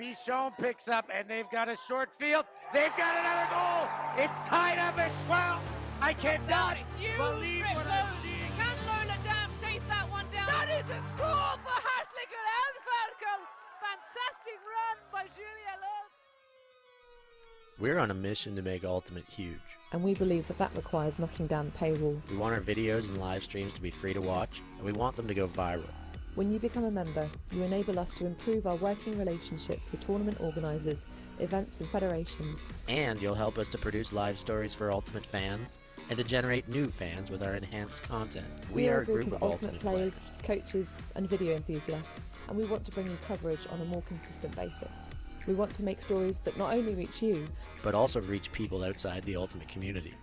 Bichon picks up, and they've got a short field. They've got another goal. It's tied up at 12. I cannot believe what I'm seeing. Can Lola Dam chase that one down? That is a score for Hartlicker Elferkel. Fantastic run by Julia Love. We're on a mission to make Ultimate huge. And we believe that requires knocking down the paywall. We want our videos and live streams to be free to watch, and we want them to go viral. When you become a member, you enable us to improve our working relationships with tournament organisers, events and federations. And you'll help us to produce live stories for Ultimate fans, and to generate new fans with our enhanced content. We are a group of Ultimate players, coaches and video enthusiasts, and we want to bring you coverage on a more consistent basis. We want to make stories that not only reach you, but also reach people outside the Ultimate community.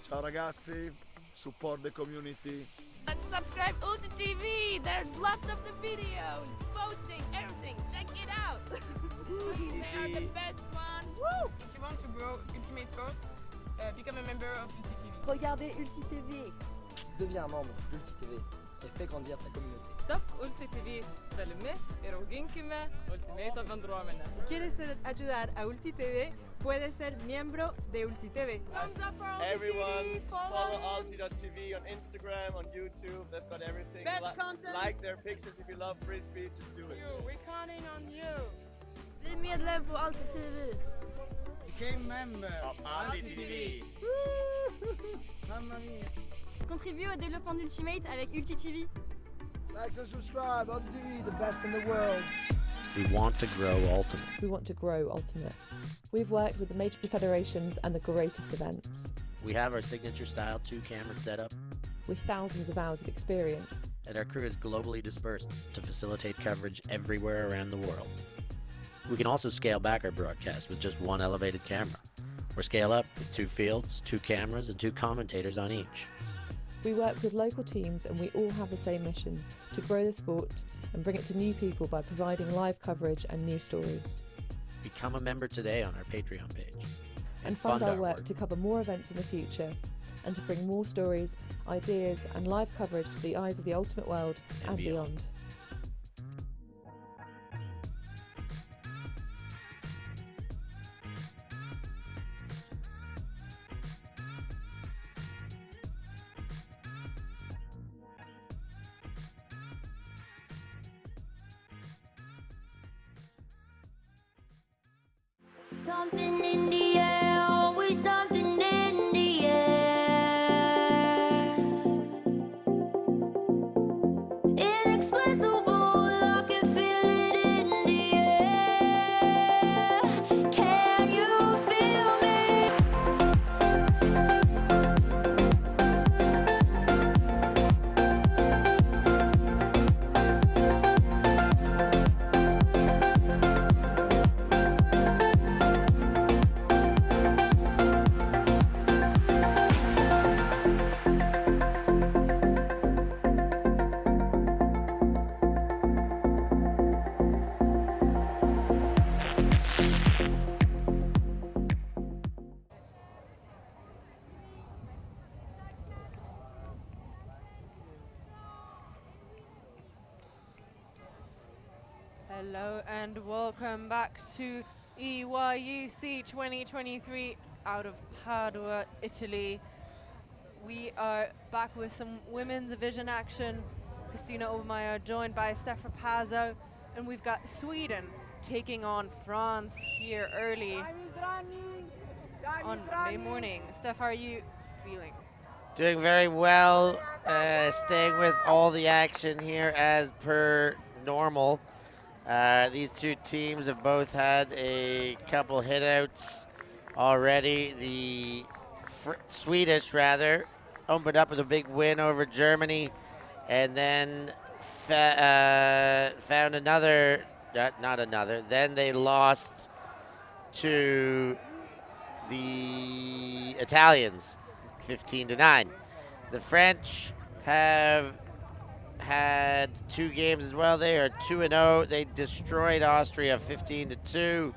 Ciao ragazzi, support the community. Let's subscribe ULTI.TV. There's lots of the videos, posting, everything. Check it out. They are the best one. Woo! If you want to grow Ultimate Sports, become a member of ULTI.TV. Regardez ULTI.TV. Deviens un membre d'ULTI.TV et fais grandir ta communauté. Stop ULTI.TV. Följ eroginkime Ultimate Vandromene. Si quieres ayudar a ULTI.TV, puedes ser miembro de ULTI.TV. Everyone, follow ULTI.TV on Instagram, on YouTube. They've got everything. Best content. Like their pictures if you love Frisbee. Just do it. We're counting on you. Bli medlem på ULTI.TV. Became member of ULTI.TV. Mamma mia. Contribue au développement d'Ultimate avec ULTI.TV. Like and subscribe, ULTI.TV, the best in the world. We want to grow Ultimate. we want to grow Ultimate. We've worked with the major federations and the greatest events. We have our signature style 2-camera setup, With thousands of hours of experience, and our crew is globally dispersed to facilitate coverage everywhere around the world. We can also scale back our broadcast with just one elevated camera, or scale up with 2 fields, 2 cameras, and 2 commentators on each. we work with local teams and we all have the same mission, to grow the sport and bring it to new people by providing live coverage and new stories. Become a member today on our Patreon page. And fund our work to cover more events in the future, and to bring more stories, ideas and live coverage to the eyes of the Ultimate world and beyond. Something in the air, always something in the air. Inexplicable, I can feel it in the air. Can you feel me? Hello and welcome back to EYUC 2023 out of Padua, Italy. We are back with some women's division action. Christina Obermeyer joined by Steph Rapazzo, and we've got Sweden taking on France here early on Monday morning. Steph, how are you feeling? Doing very well, staying with all the action here as per normal. These two teams have both had a couple hitouts already. The Swedish, opened up with a big win over Germany, and then found another, then they lost to the Italians, 15-9. The French have had 2 games as well. They are 2-0. They destroyed Austria 15-2,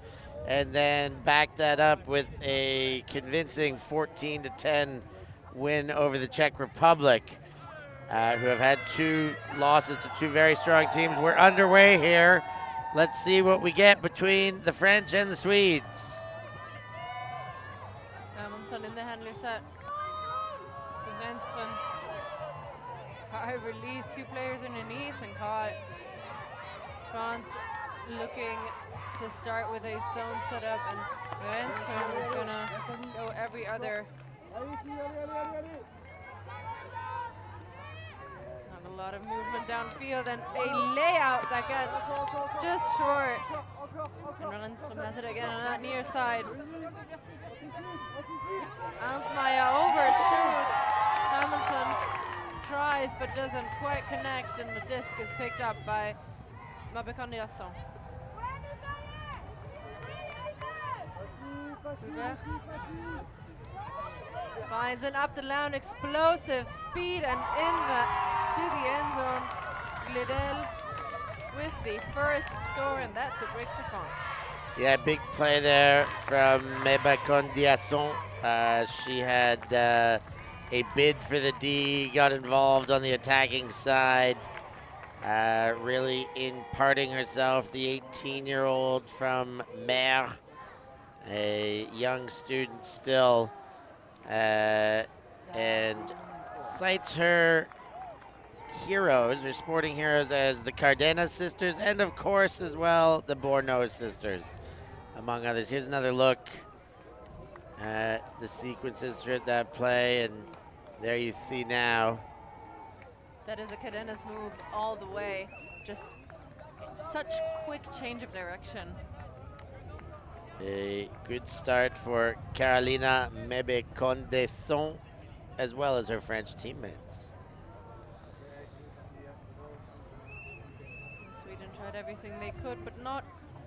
and then backed that up with a convincing 14-10 win over the Czech Republic, who have had 2 losses to 2 very strong teams. We're underway here let's see what we get between the French and the Swedes. Amundsen in the handler set. With Renström. High release, 2 players underneath and caught. France looking to start with a zone setup, and Renström is gonna go every other. Not a lot of movement downfield, and a layout that gets just short. And Renström has it again on that near side. Ansmeier overshoots. Amundsen tries but doesn't quite connect, and the disc is picked up by Mabekandiasson. Finds an up the land, explosive speed, and to the end zone. Glidel with the first score, and that's a break for France. Yeah, big play there from Mabekandiasson. She had a bid for the D, got involved on the attacking side, really imparting herself, the 18-year-old from Mer, a young student still, and cites her heroes, her sporting heroes, as the Cardenas sisters, and of course as well the Bourneau sisters, among others. Here's another look at the sequences throughout that play, and there you see now. That is a Cardenas move all the way. Just such quick change of direction. A good start for Carolina Mebecondesson, as well as her French teammates. Sweden tried everything they could, but not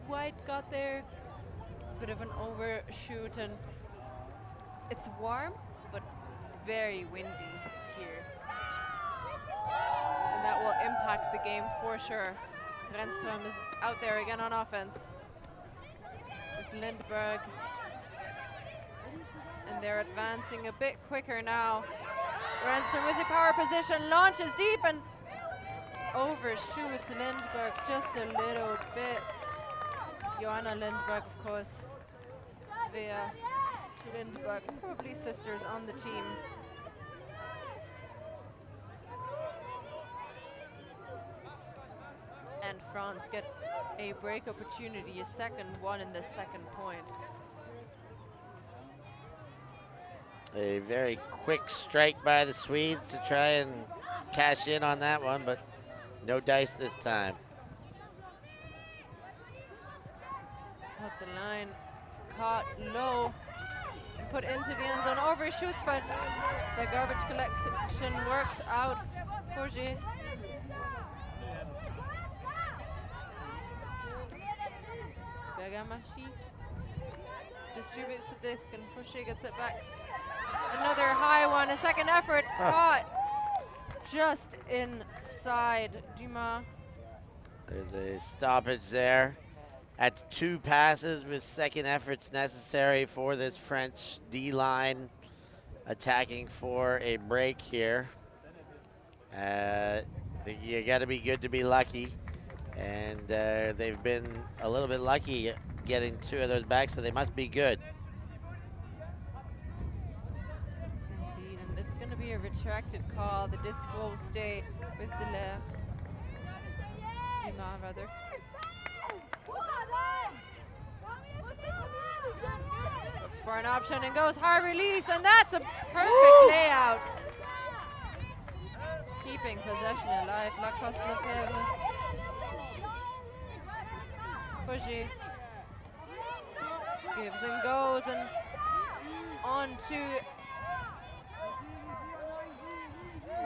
quite got there. Bit of an overshoot, and it's warm, but very windy here. And that will impact the game for sure. Renström is out there again on offense. With Lindberg. And they're advancing a bit quicker now. Renström with the power position, launches deep and overshoots Lindberg just a little bit. Johanna Lindberg, of course. Svea Lindberg, probably sisters on the team. And France get a break opportunity, a second one in the second point. A very quick strike by the Swedes to try and cash in on that one, but no dice this time. Up the line, caught low, and put into the end zone, overshoots, but the garbage collection works out for G. Bergamashi distributes the disc, and Fouché gets it back. Another high one, a second effort, caught just inside Dumas. There's a stoppage there at 2 passes with second efforts necessary for this French D-line attacking for a break here. You got to be good to be lucky, and they've been a little bit lucky getting 2 of those back, so they must be good. Indeed, and it's going to be a retracted call. The disc will stay with Dumas, rather. Looks for an option and goes hard release, and that's a perfect layout. Keeping possession alive, Lacoste Lefebvre. Fouché gives and goes, and on to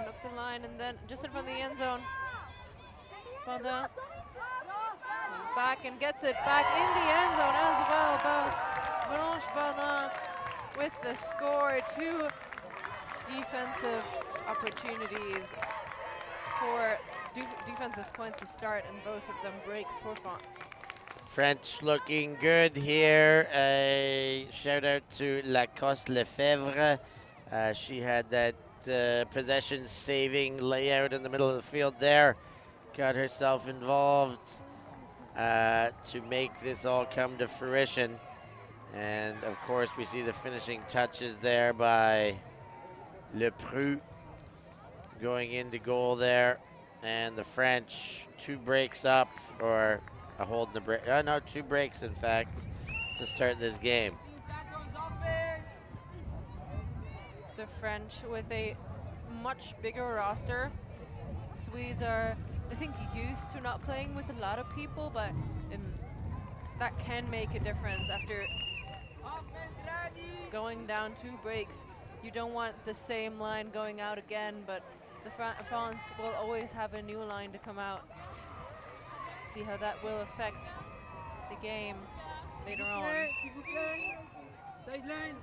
up the line, and then just in front of the end zone. Bardin goes back and gets it back in the end zone as well. Blanche Bardin with the score. 2 defensive opportunities for defensive points to start, and both of them breaks for France. French looking good here. A shout out to Lacoste Lefebvre. She had that possession saving layout in the middle of the field there. Got herself involved to make this all come to fruition. And of course, we see the finishing touches there by Le Preux going into goal there. And the French 2 breaks up, or a hold in the break. No, 2 breaks, in fact, to start this game. The French with a much bigger roster. Swedes are, I think, used to not playing with a lot of people, but that can make a difference after going down 2 breaks. You don't want the same line going out again, but the France will always have a new line to come out. See how that will affect the game later on. Sideline,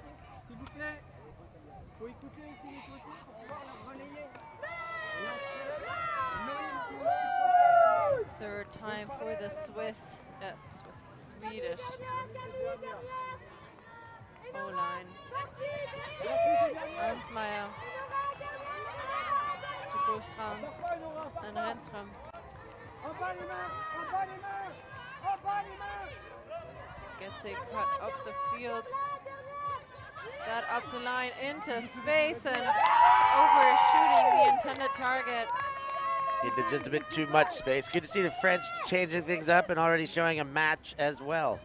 s'il vous plaît. Faut écouter aussi les aussi pour pouvoir la relayer. Third time for the Swedish O-line. Ansmeyer to Bostrand and Renström. Gets a cut up the field. That up the line into space and overshooting the intended target. He did just a bit too much space. Good to see the French changing things up and already showing a match as well.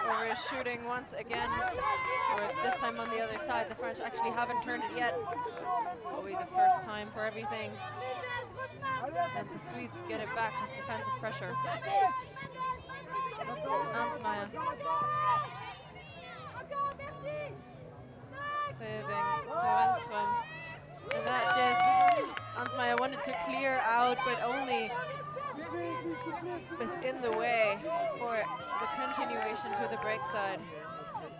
Overshooting once again, or this time on the other side. The French actually haven't turned it yet. Always a first time for everything. And the Swedes get it back with defensive pressure. Ansmeyer. Paving to Renström. And that just, Ansmeyer wanted to clear out, but only was in the way for the continuation to the break side.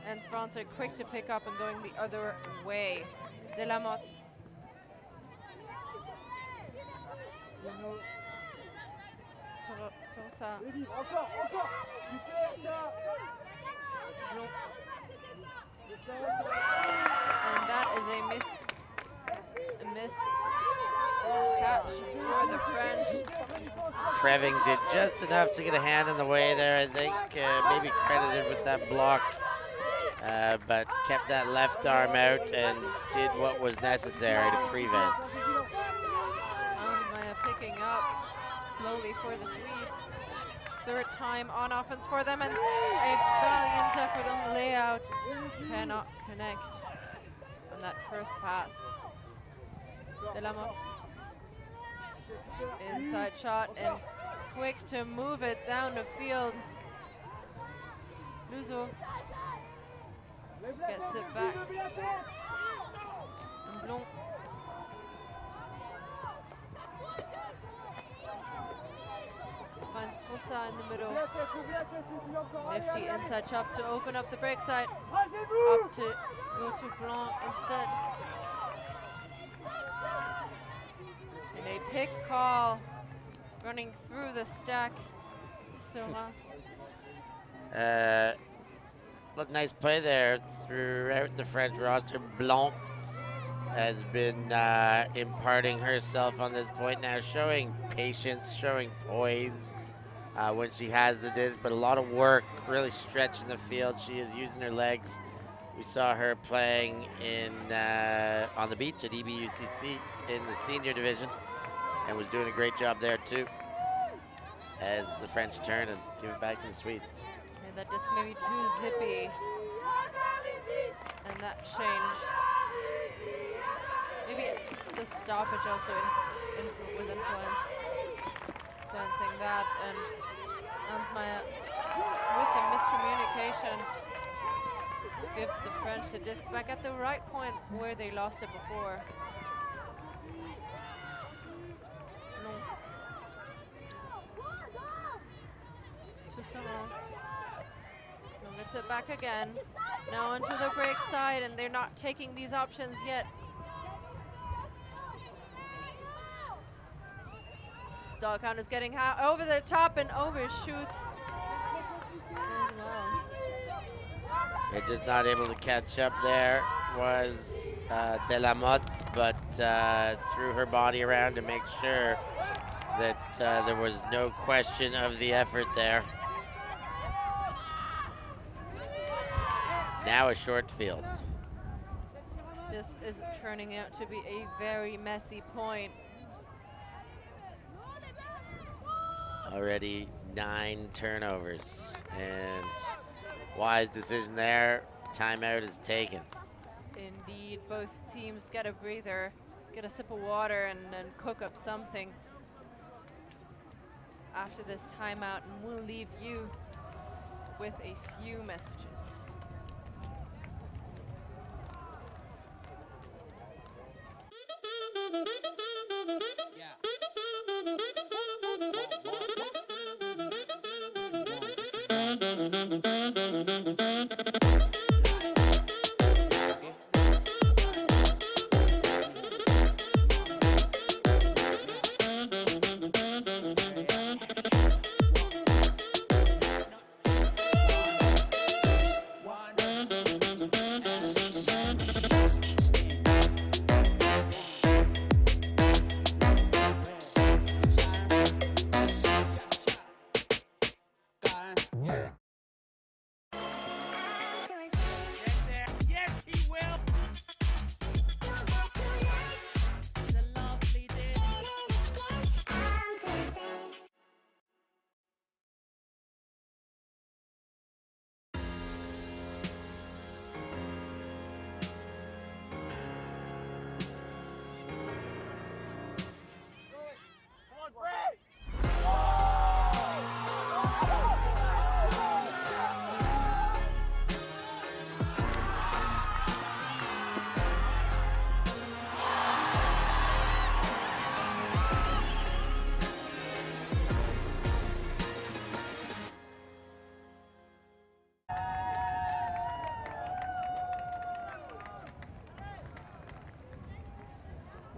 And France are quick to pick up and going the other way. De la Motte. Torsa. And that is a missed catch for the French. Treving did just enough to get a hand in the way there, I think. Maybe credited with that block, but kept that left arm out and did what was necessary to prevent. Ansmeyer picking up slowly for the Swedes. Third time on offense for them, and a valiant effort on the layout. Cannot connect on that first pass. De la Motte. Inside shot and quick to move it down the field. Luzo gets it back. And Blanc. Finds Trossard in the middle. Nifty inside chop to open up the break side. Up to go to Blanc instead. And a pick call running through the stack. Soma. Look, nice play there throughout the French roster. Blanc has been imparting herself on this point now, showing patience, showing poise when she has the disc, but a lot of work, really stretching the field. She is using her legs. We saw her playing on the beach at EBUCC in the senior division and was doing a great job there too as the French turn and give it back to the Swedes. And that disc maybe too zippy. And that changed. Maybe the stoppage also was influencing that, and Ansmeyer with the miscommunication gives the French the disc back at the right point where they lost it before. Gets it back again. Now onto the break side, and they're not taking these options yet. Dog count is getting over the top and overshoots as well. They're just not able to catch up there. was De La Motte, but threw her body around to make sure that there was no question of the effort there. Now a short field. This is turning out to be a very messy point. Already 9 turnovers, and wise decision there. Timeout is taken. Indeed, both teams get a breather, get a sip of water, and then cook up something after this timeout, and we'll leave you with a few messages.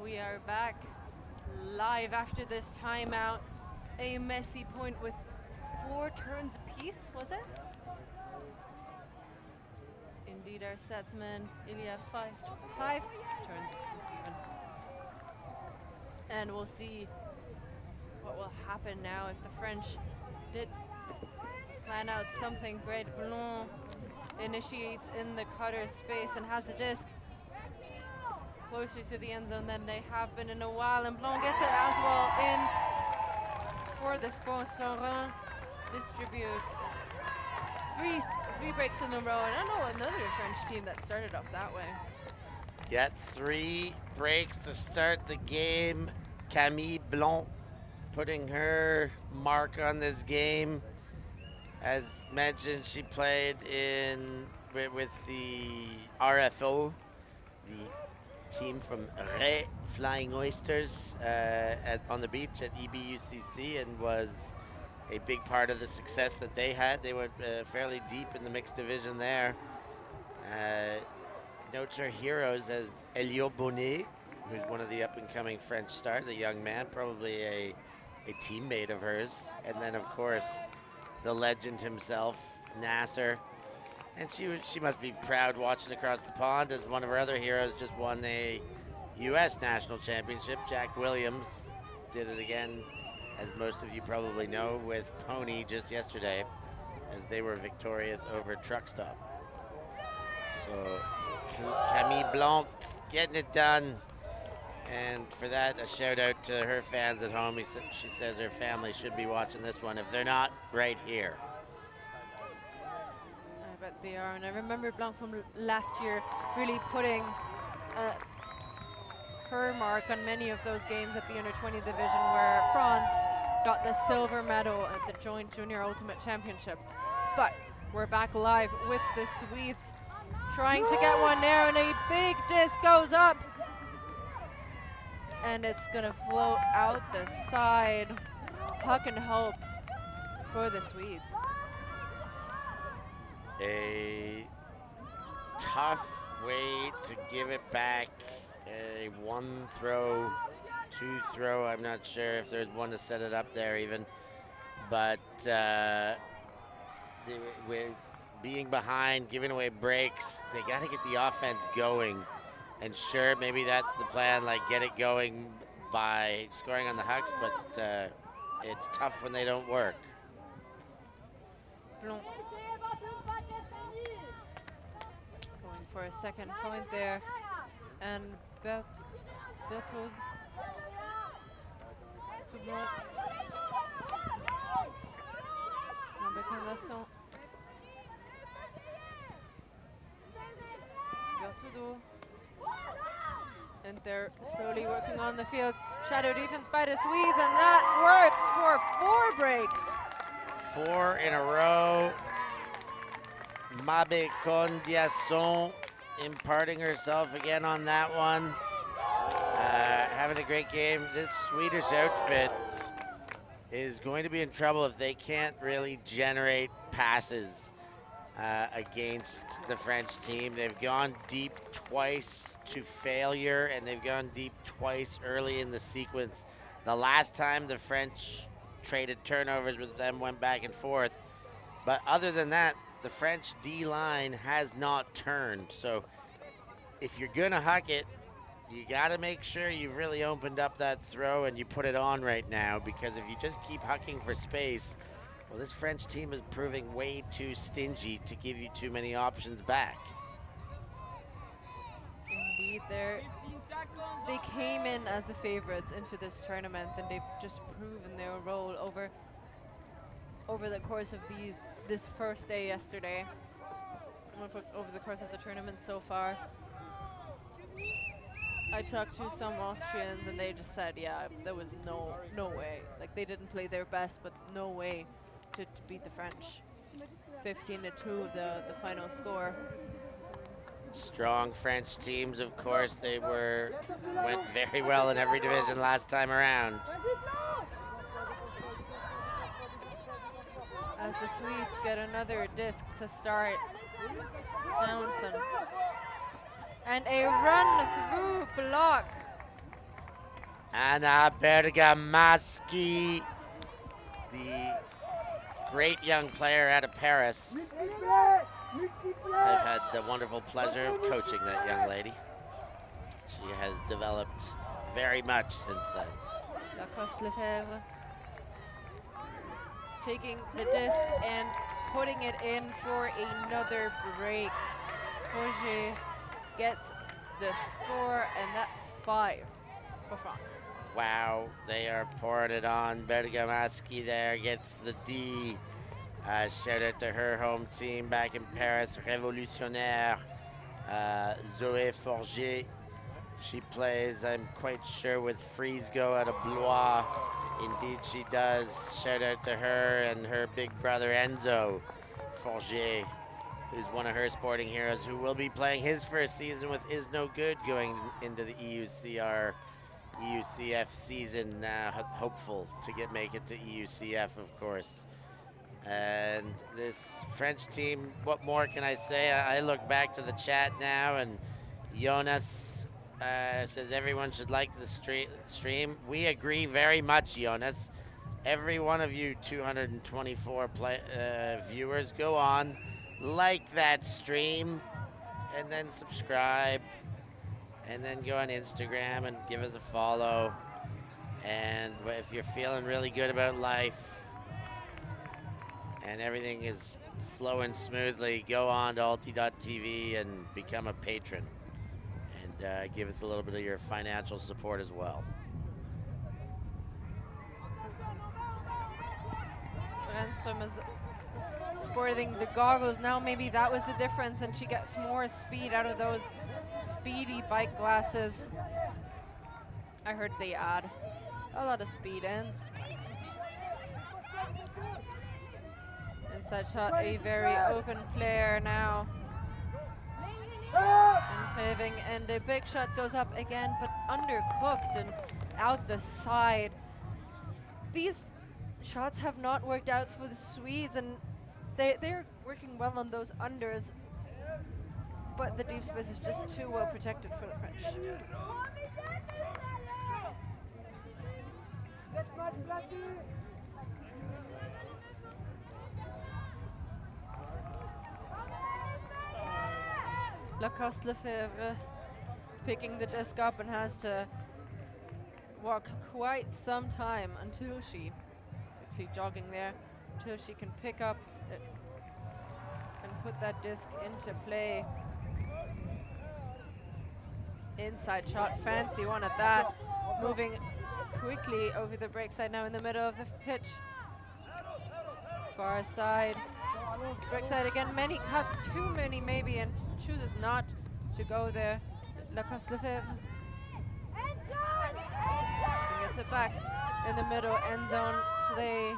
We are back live after this timeout. A messy point with 4 turns apiece, was it? Indeed, our statsman, Ilya, 5 turns apiece even. And we'll see what will happen now if the French did plan out something. Brede Blanc initiates in the cutter space and has the disc closer to the end zone than they have been in a while, and Blanc gets it as well in for the score. Saurin distributes three breaks in a row, and I know another French team that started off that way. Got 3 breaks to start the game. Camille Blanc putting her mark on this game. As mentioned, she played with the RFO, the team from Ray Flying Oysters on the beach at EBUCC, and was a big part of the success that they had. They went fairly deep in the mixed division there. Notes her heroes as Ellwood, who's one of the up-and-coming French stars, a young man, probably a teammate of hers. And then, of course, the legend himself, Nasser. And she must be proud watching across the pond as one of her other heroes just won a U.S. national championship. Jack Williams did it again, as most of you probably know, with Pony just yesterday, as they were victorious over Truck Stop. So Camille Blanc getting it done. And for that, a shout out to her fans at home. She says her family should be watching this one, if they're not, right here. I bet they are, and I remember Blanc from last year really putting her mark on many of those games at the under-20 division, where France got the silver medal at the joint junior ultimate championship. But we're back live with the Swedes trying to get one there, and a big disc goes up, and it's gonna float out the side. Puck and hope for the Swedes. A tough way to give it back. A 1 throw, 2 throw. I'm not sure if there's one to set it up there even. But being behind, giving away breaks. They got to get the offense going. And sure, maybe that's the plan, like get it going by scoring on the hucks, but it's tough when they don't work. Going for a second point there. And Berthold. Tout bon. La bécandation. Berthold. And they're slowly working on the field. Shadow defense by the Swedes, and that works for 4 breaks. 4 in a row. Mabe Condiasson imparting herself again on that one. Having a great game. This Swedish outfit is going to be in trouble if they can't really generate passes against the French team. They've gone deep twice to failure, and they've gone deep twice early in the sequence. The last time the French traded turnovers with them went back and forth. But other than that, the French D-line has not turned. So if you're going to huck it, you got to make sure you've really opened up that throw and you put it on right now, because if you just keep hucking for space, well, this French team is proving way too stingy to give you too many options back. Indeed, they came in as the favorites into this tournament, and they've just proven their role over the course of this first day yesterday, over the course of the tournament so far. I talked to some Austrians, and they just said, yeah, there was no way. Like, they didn't play their best, but no way to beat the French. 15-2, the final score. Strong French teams, of course. They went very well in every division last time around. As the Swedes get another disc to start. Townsend. And a run-through block. Anna Bergamaschi, the great young player out of Paris. I've had the wonderful pleasure of coaching that young lady. She has developed very much since then. Lacoste Lefebvre taking the disc and putting it in for another break. Forger gets the score, and that's 5 for France. Wow, they are pouring it on. Bergamaschi there gets the D. Shout out to her home team back in Paris, Révolutionnaire, Zoé Forger. She plays, I'm quite sure, with Frisbee out of Blois. Indeed she does. Shout out to her and her big brother Enzo Forger, who's one of her sporting heroes, who will be playing his first season with Is No Good going into the EUCF season, hopeful to make it to EUCF, of course. And this French team, what more can I say? I look back to the chat now, and Jonas says everyone should like the stream. We agree very much, Jonas. Every one of you 224 viewers, go on, like that stream, and then subscribe, and then go on Instagram and give us a follow. And if you're feeling really good about life and everything is flowing smoothly, go on to ULTI.TV and become a patron, and give us a little bit of your financial support as well. Renström is sporting the goggles now. Maybe that was the difference, and she gets more speed out of those speedy bike glasses. I heard they add a lot of speed ends. And such a very open player now. And Preving, and the big shot goes up again, but undercooked and out the side. These shots have not worked out for the Swedes, and they're working well on those unders, but the deep space is just too well protected for the French. Lacoste Lefebvre picking the disc up and has to walk quite some time until she is actually jogging there, until she can pick up it and put that disc into play. Inside shot, fancy one at that. Moving quickly over the break side now in the middle of the pitch. Far side. Break side again, many cuts, too many maybe, and chooses not to go there. Lacoste Lefebvre. She gets it back in the middle, end zone plays.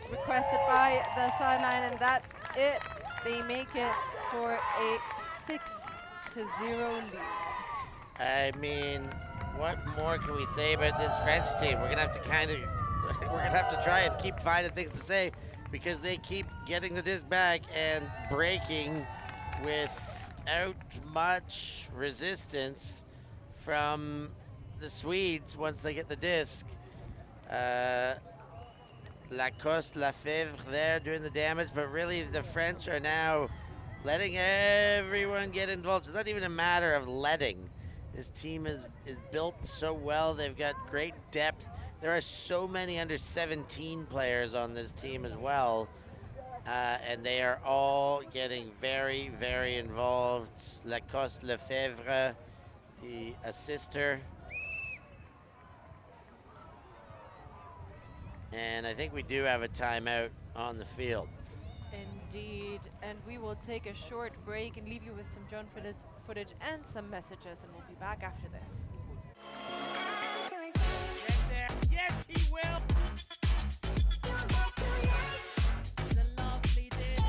Requested by the sideline, and that's it. They make it for a 6-0 lead. I mean, what more can we say about this French team? We're gonna have to try and keep finding things to say because they keep getting the disc back and breaking without much resistance from the Swedes once they get the disc. Lacoste Lefebvre there doing the damage, but really the French are now letting everyone get involved. It's not even a matter of letting. This team is built so well. They've got great depth. There are so many under 17 players on this team as well. And they are all getting very, very involved. Lacoste Lefebvre, the assister. And I think we do have a timeout on the field. Indeed, and we will take a short break and leave you with some drone footage and some messages, and we'll be back after this. Get there. Yes, he will. The lovely did.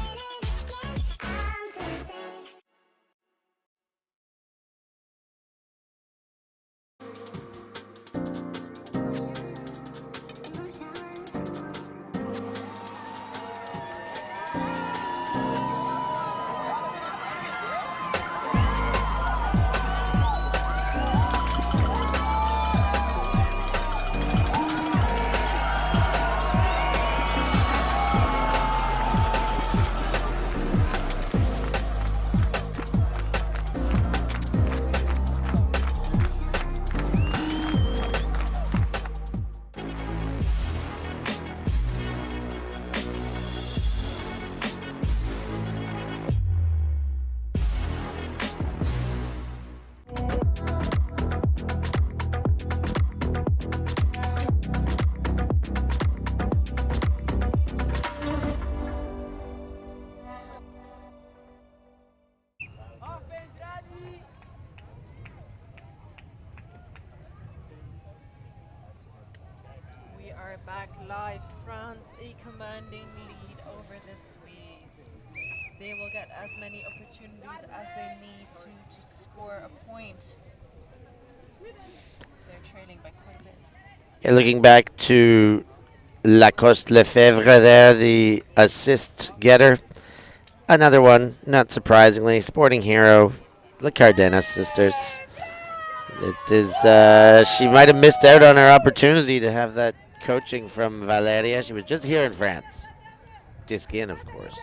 Back live, France a commanding lead over the Swedes. They will get as many opportunities as they need to score a point. They're trailing by quite a bit. Yeah, looking back to Lacoste Lefebvre there, the assist getter. Another one, not surprisingly, sporting hero, the Cardenas sisters. It is, she might have missed out on her opportunity to have that coaching from Valeria. She was just here in France. Disc in, of course.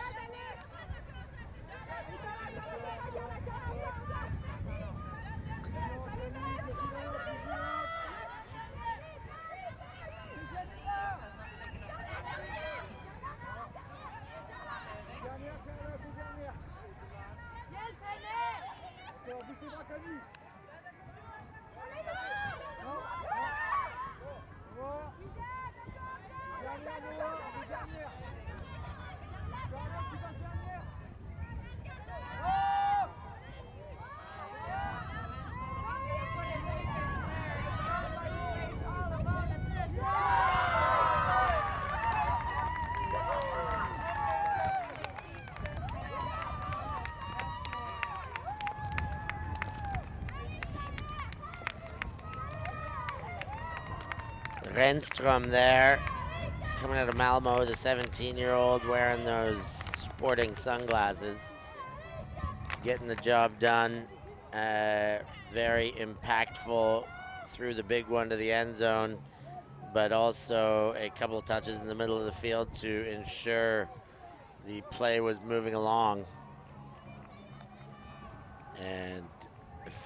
Renstrom there, coming out of Malmo, the 17-year-old wearing those sporting sunglasses, getting the job done. Very impactful through the big one to the end zone, but also a couple of touches in the middle of the field to ensure the play was moving along.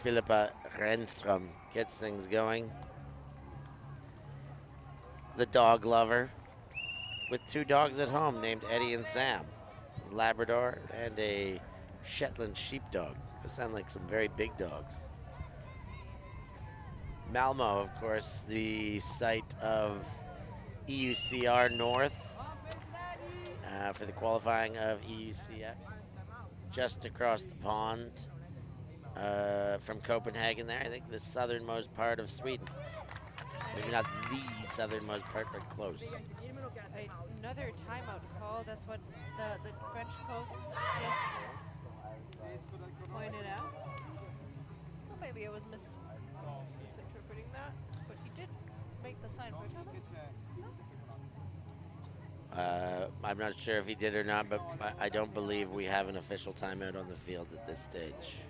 Philippa Renström gets things going. The dog lover with 2 dogs at home named Eddie and Sam. A Labrador and a Shetland sheepdog. Those sound like some very big dogs. Malmo, of course, the site of EUCR North for the qualifying of EUCF. Just across the pond from Copenhagen there. I think the southernmost part of Sweden. Maybe not the southernmost part, but close. Another timeout call. That's what the French coach just pointed out. Well, maybe I was misinterpreting that, but he did make the sign for a timeout. I'm not sure if he did or not, but I don't believe we have an official timeout on the field at this stage.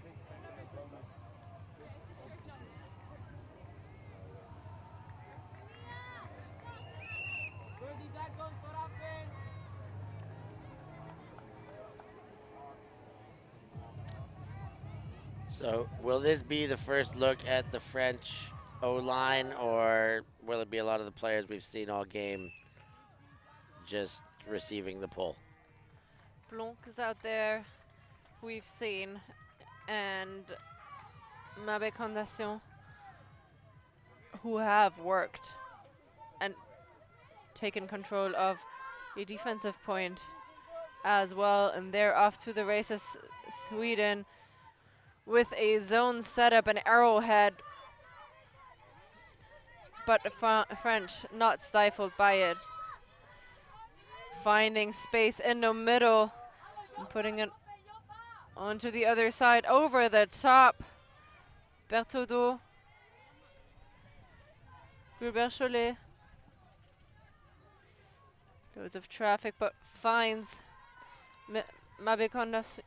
So will this be the first look at the French O-line, or will it be a lot of the players we've seen all game just receiving the pull? Blanc is out there, we've seen, and Mabe Condation, who have worked and taken control of a defensive point as well, and they're off to the races. Sweden with a zone setup, an arrowhead, but the French not stifled by it. Finding space in the middle and putting it onto the other side, over the top. Berthaudot, Gilbert Cholet. Loads of traffic, but finds Mabe Condation.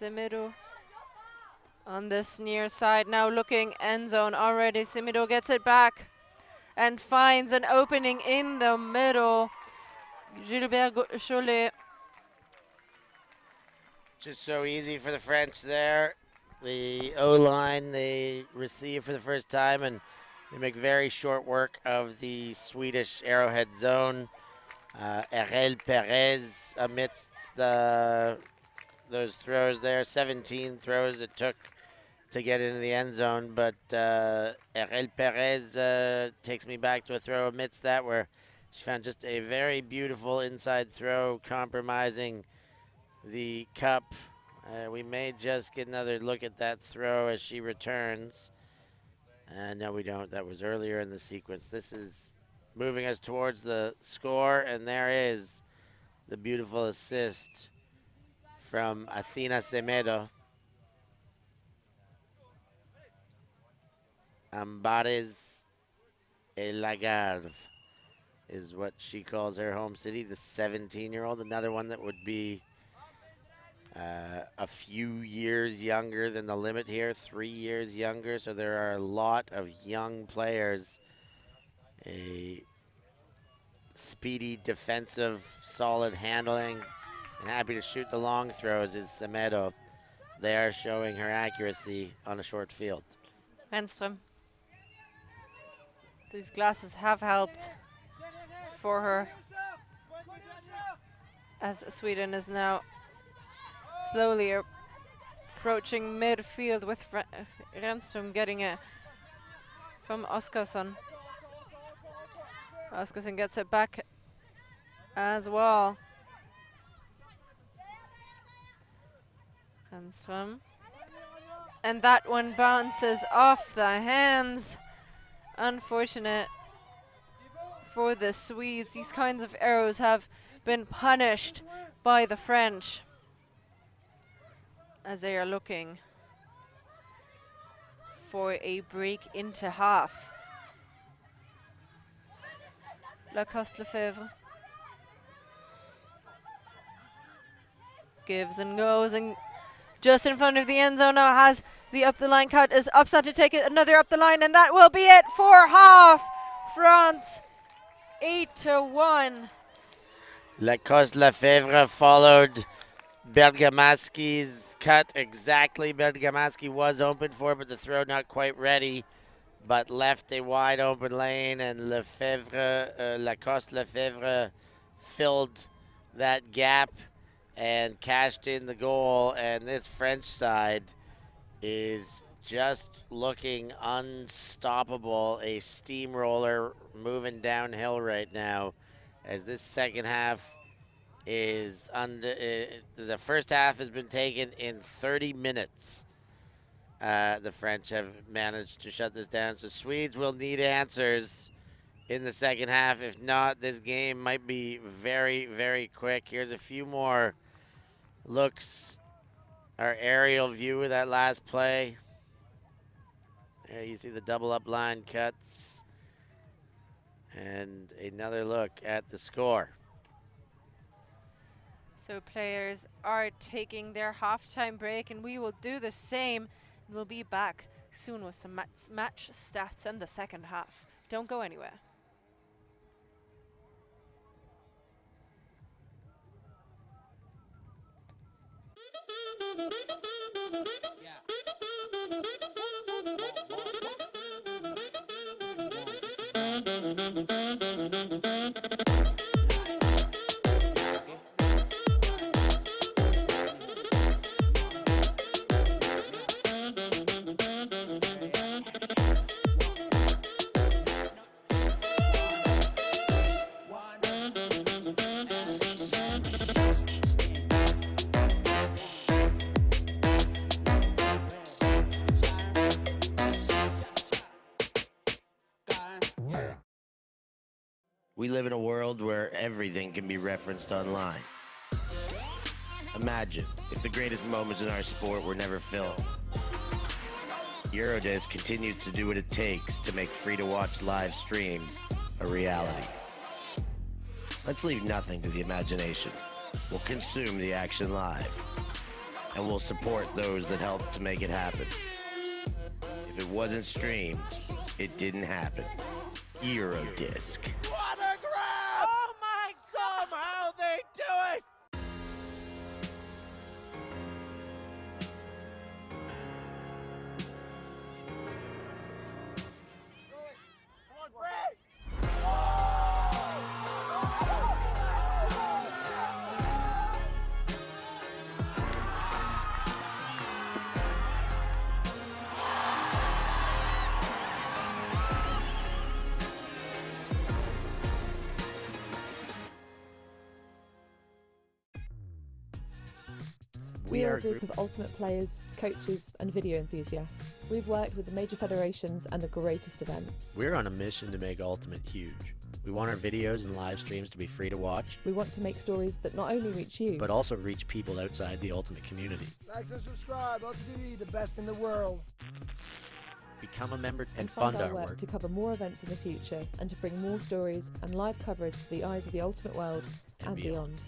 Semedo on this near side, now looking end zone already. Semedo gets it back and finds an opening in the middle. Gilbert Cholet. Just so easy for the French there. The O-line they receive for the first time, and they make very short work of the Swedish arrowhead zone. Erel Perez amidst those throws there. 17 throws it took to get into the end zone, but Erel Perez takes me back to a throw amidst that where she found just a very beautiful inside throw, compromising the cup. We may just get another look at that throw as she returns. No, we don't. That was earlier in the sequence. This is moving us towards the score, and there is the beautiful assist from Athena Semedo. Ambares et Lagarde is what she calls her home city, the 17-year-old. Another one that would be a few years younger than the limit here, 3 years younger. So there are a lot of young players. A speedy, defensive, solid handling, and happy to shoot the long throws is Semedo. They are showing her accuracy on a short field. Renström. These glasses have helped for her, as Sweden is now slowly approaching midfield with Renström getting it from Oskarsson. Oskarsson gets it back as well. Renström. And that one bounces off the hands. Unfortunate for the Swedes. These kinds of arrows have been punished by the French as they are looking for a break into half. Lacoste-Lefebvre gives and goes, and just in front of the end zone now has the up the line cut, is Upson to take it another up the line, and that will be it for half. France 8-1. Lacoste-Lefebvre followed Bergamaschi's cut exactly. Bergamaschi was open for, but the throw not quite ready, but left a wide open lane, and Lacoste Lefebvre filled that gap and cashed in the goal. And this French side is just looking unstoppable, a steamroller moving downhill right now, as this second half is under. The first half has been taken in 30 minutes. The French have managed to shut this down, so Swedes will need answers in the second half. If not, this game might be very, very quick. Here's a few more looks. Our aerial view of that last play. There you see the double up line cuts. And another look at the score. So players are taking their halftime break, and we will do the same. We'll be back soon with some match stats in the second half. Don't go anywhere. We live in a world where everything can be referenced online. Imagine if the greatest moments in our sport were never filmed. Eurodisc continues to do what it takes to make free-to-watch live streams a reality. Let's leave nothing to the imagination. We'll consume the action live, and we'll support those that help to make it happen. If it wasn't streamed, it didn't happen. Eurodisc. What a grab! Oh my! Somehow they do it! Come on, Brad! We are a group of ultimate players, coaches and video enthusiasts. We've worked with the major federations and the greatest events. We're on a mission to make Ultimate huge. We want our videos and live streams to be free to watch. We want to make stories that not only reach you, but also reach people outside the Ultimate community. Like and subscribe, ULTI.TV, the best in the world. Become a member and fund fund our work to cover more events in the future and to bring more stories and live coverage to the eyes of the Ultimate world and beyond.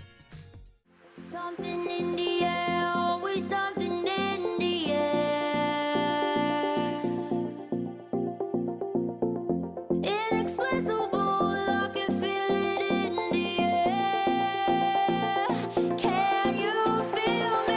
Something in the air, always something in the air. Inexplicable, I can feel it in the air. Can you feel me?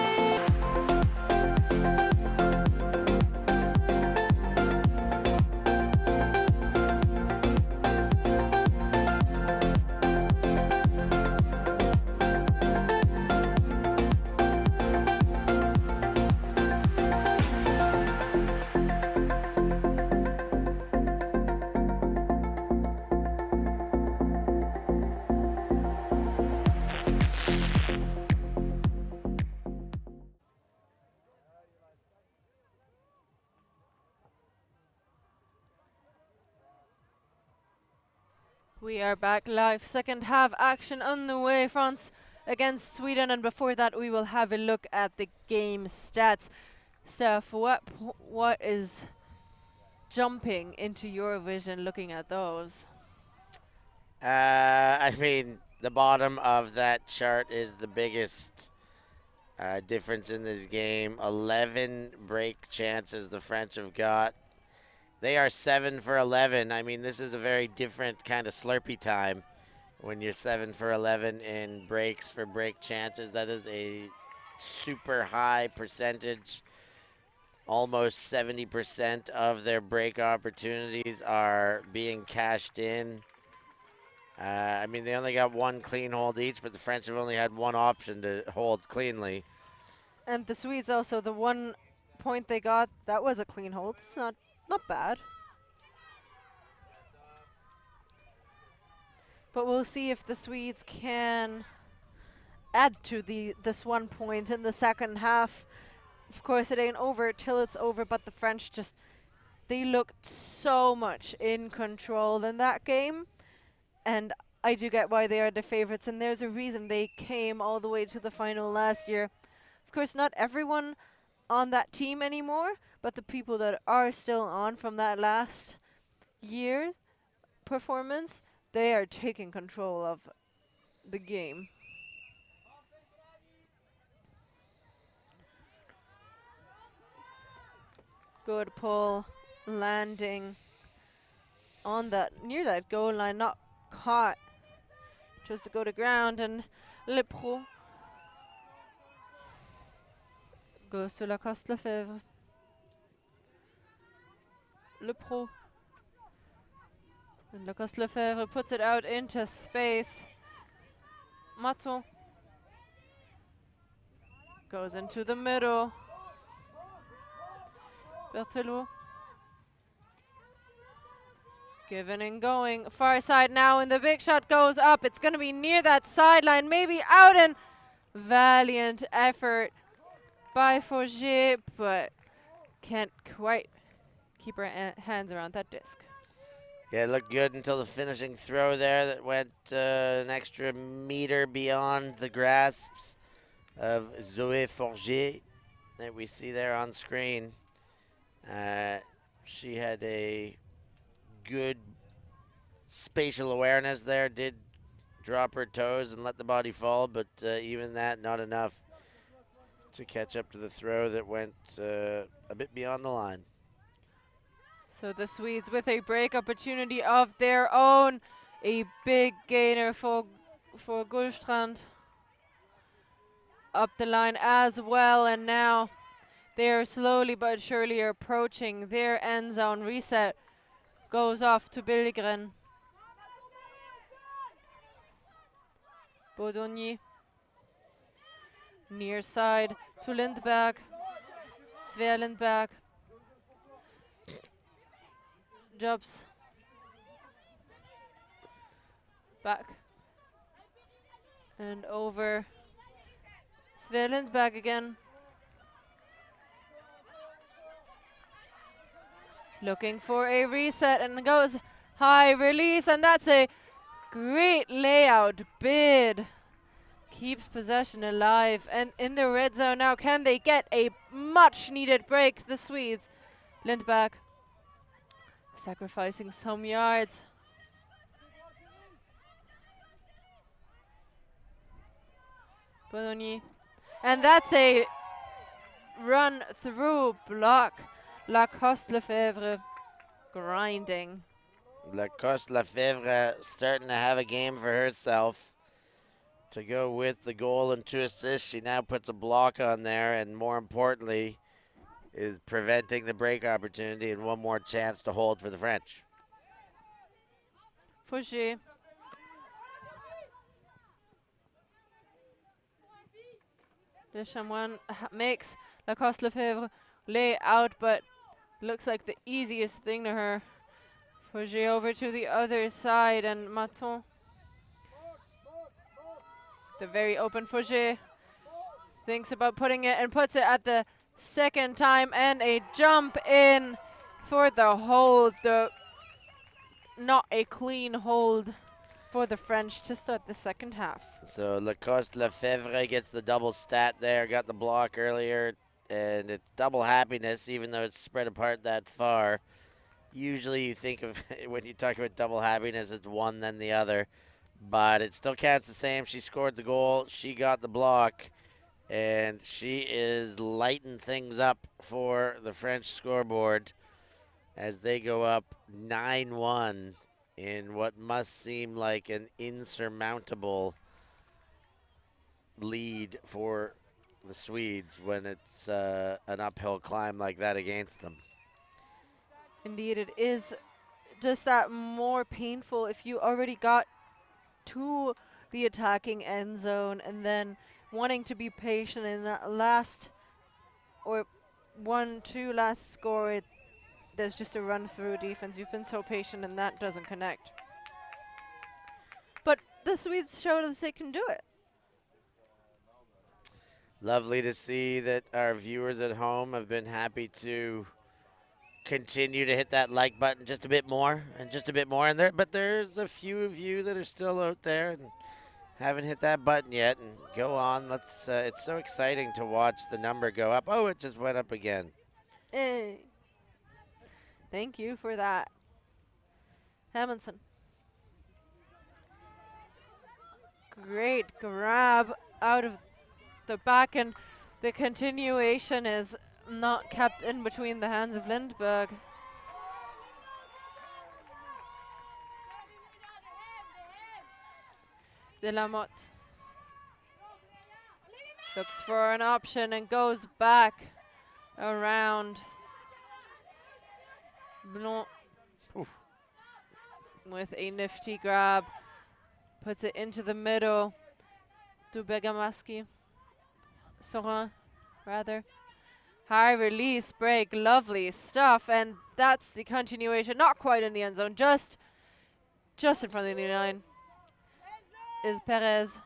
We are back live. Second half action on the way. France against Sweden, and before that we will have a look at the game stats. Steph, what is jumping into your vision looking at those? I mean, the bottom of that chart is the biggest difference in this game. 11 break chances the French have got. They are 7 for 11. I mean, this is a very different kind of Slurpee time when you're 7 for 11 in breaks for break chances. That is a super high percentage. Almost 70% of their break opportunities are being cashed in. I mean, they only got one clean hold each, but the French have only had one option to hold cleanly. And the Swedes also, the 1 point they got, that was a clean hold. It's not bad. But we'll see if the Swedes can add to this 1 point in the second half. Of course, it ain't over till it's over, but the French just, they looked so much in control in that game. And I do get why they are the favorites, and there's a reason they came all the way to the final last year. Of course, not everyone on that team anymore, but the people that are still on from that last year's performance, they are taking control of the game. Good pull, landing on that, near that goal line, not caught. Just to go to ground, and Le Pro goes to Lacoste Lefebvre. Le Pro. And Lacoste Lefebvre puts it out into space. Maton goes into the middle. Berthelot. Giving and going. Far side now, and the big shot goes up. It's going to be near that sideline, maybe out, and valiant effort by Forget, but can't quite keep her hands around that disc. Yeah, it looked good until the finishing throw there that went an extra meter beyond the grasps of Zoé Forget that we see there on screen. She had a good spatial awareness there, did drop her toes and let the body fall, but even that, not enough to catch up to the throw that went a bit beyond the line. So the Swedes with a break opportunity of their own. A big gainer for Gullstrand. Up the line as well, and now they're slowly but surely approaching their end zone. Reset goes off to Billgren. Baudonnier. Near side to Lindberg. Svea Lindberg. Jobs. Back. And over. Svea Lindberg again. Looking for a reset, and goes high release, and that's a great layout bid. Keeps possession alive, and in the red zone now, can they get a much needed break, the Swedes? Lindberg sacrificing some yards. Bologna, and that's a run through block. Lacoste Lefebvre grinding. Lacoste Lefebvre starting to have a game for herself. To go with the goal and 2 assists, she now puts a block on there, and more importantly, is preventing the break opportunity and one more chance to hold for the French. Fouché. Deschamon makes Lacoste Lefebvre lay out, but looks like the easiest thing to her. Fouché over to the other side, and Maton. The very open Fouché thinks about putting it and puts it at the second time, and a jump in for the hold. Not a clean hold for the French to start the second half. So Lacoste Lefebvre gets the double stat there, got the block earlier, and it's double happiness even though it's spread apart that far. Usually you think of, when you talk about double happiness, it's one then the other, but it still counts the same. She scored the goal, she got the block, and she is lighting things up for the French scoreboard as they go up 9-1 in what must seem like an insurmountable lead for the the Swedes when it's an uphill climb like that against them. Indeed, it is just that more painful if you already got to the attacking end zone and then wanting to be patient in that last or 1-2 last score. There's just a run through defense. You've been so patient and that doesn't connect. But the Swedes showed us they can do it. Lovely to see that our viewers at home have been happy to continue to hit that like button just a bit more and just a bit more. And but there's a few of you that are still out there and haven't hit that button yet. And go on. Let's. It's so exciting to watch the number go up. Oh, it just went up again. Hey. Thank you for that, Hamilton. Great grab out of the back, and the continuation is not kept in between the hands of Lindberg. De la Motte looks for an option and goes back around Blanc. Oof. With a nifty grab. Puts it into the middle to Bergamaschi. Sorin, rather. High release break, lovely stuff. And that's the continuation, not quite in the end zone, just in front of the line is Perez.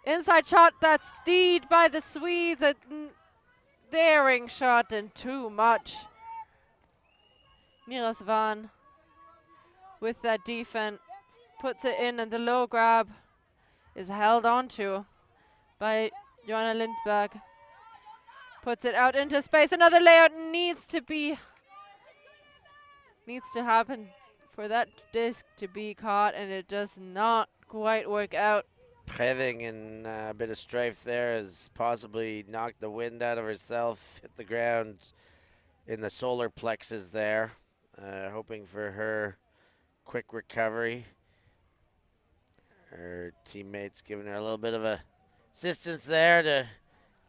Inside shot, that's deed by the Swedes. A daring shot and too much. Miros Van with that defense puts it in, and the low grab is held onto by Johanna Lindberg. Puts it out into space. Another layout needs to happen for that disc to be caught, and it does not quite work out. Preving in a bit of strife there has possibly knocked the wind out of herself, hit the ground in the solar plexus there, hoping for her quick recovery. Her teammates giving her a little bit of assistance there to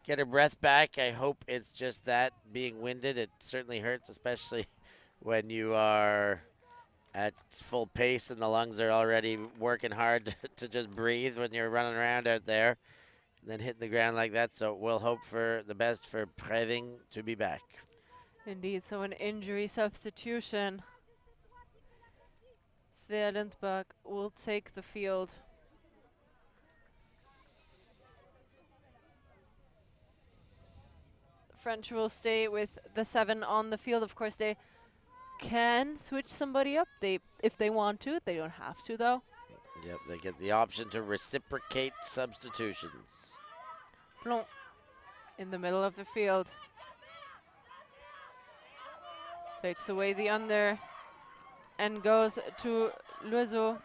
get her breath back. I hope it's just that, being winded. It certainly hurts, especially when you are at full pace and the lungs are already working hard to just breathe when you're running around out there and then hitting the ground like that. So we'll hope for the best for Preving to be back. Indeed, so an injury substitution. Svea Lindberg will take the field. French will stay with the 7 on the field. Of course, they can switch somebody up if they want to. They don't have to, though. Yep, they get the option to reciprocate substitutions. Blanc in the middle of the field. Fakes away the under and goes to Loiseau.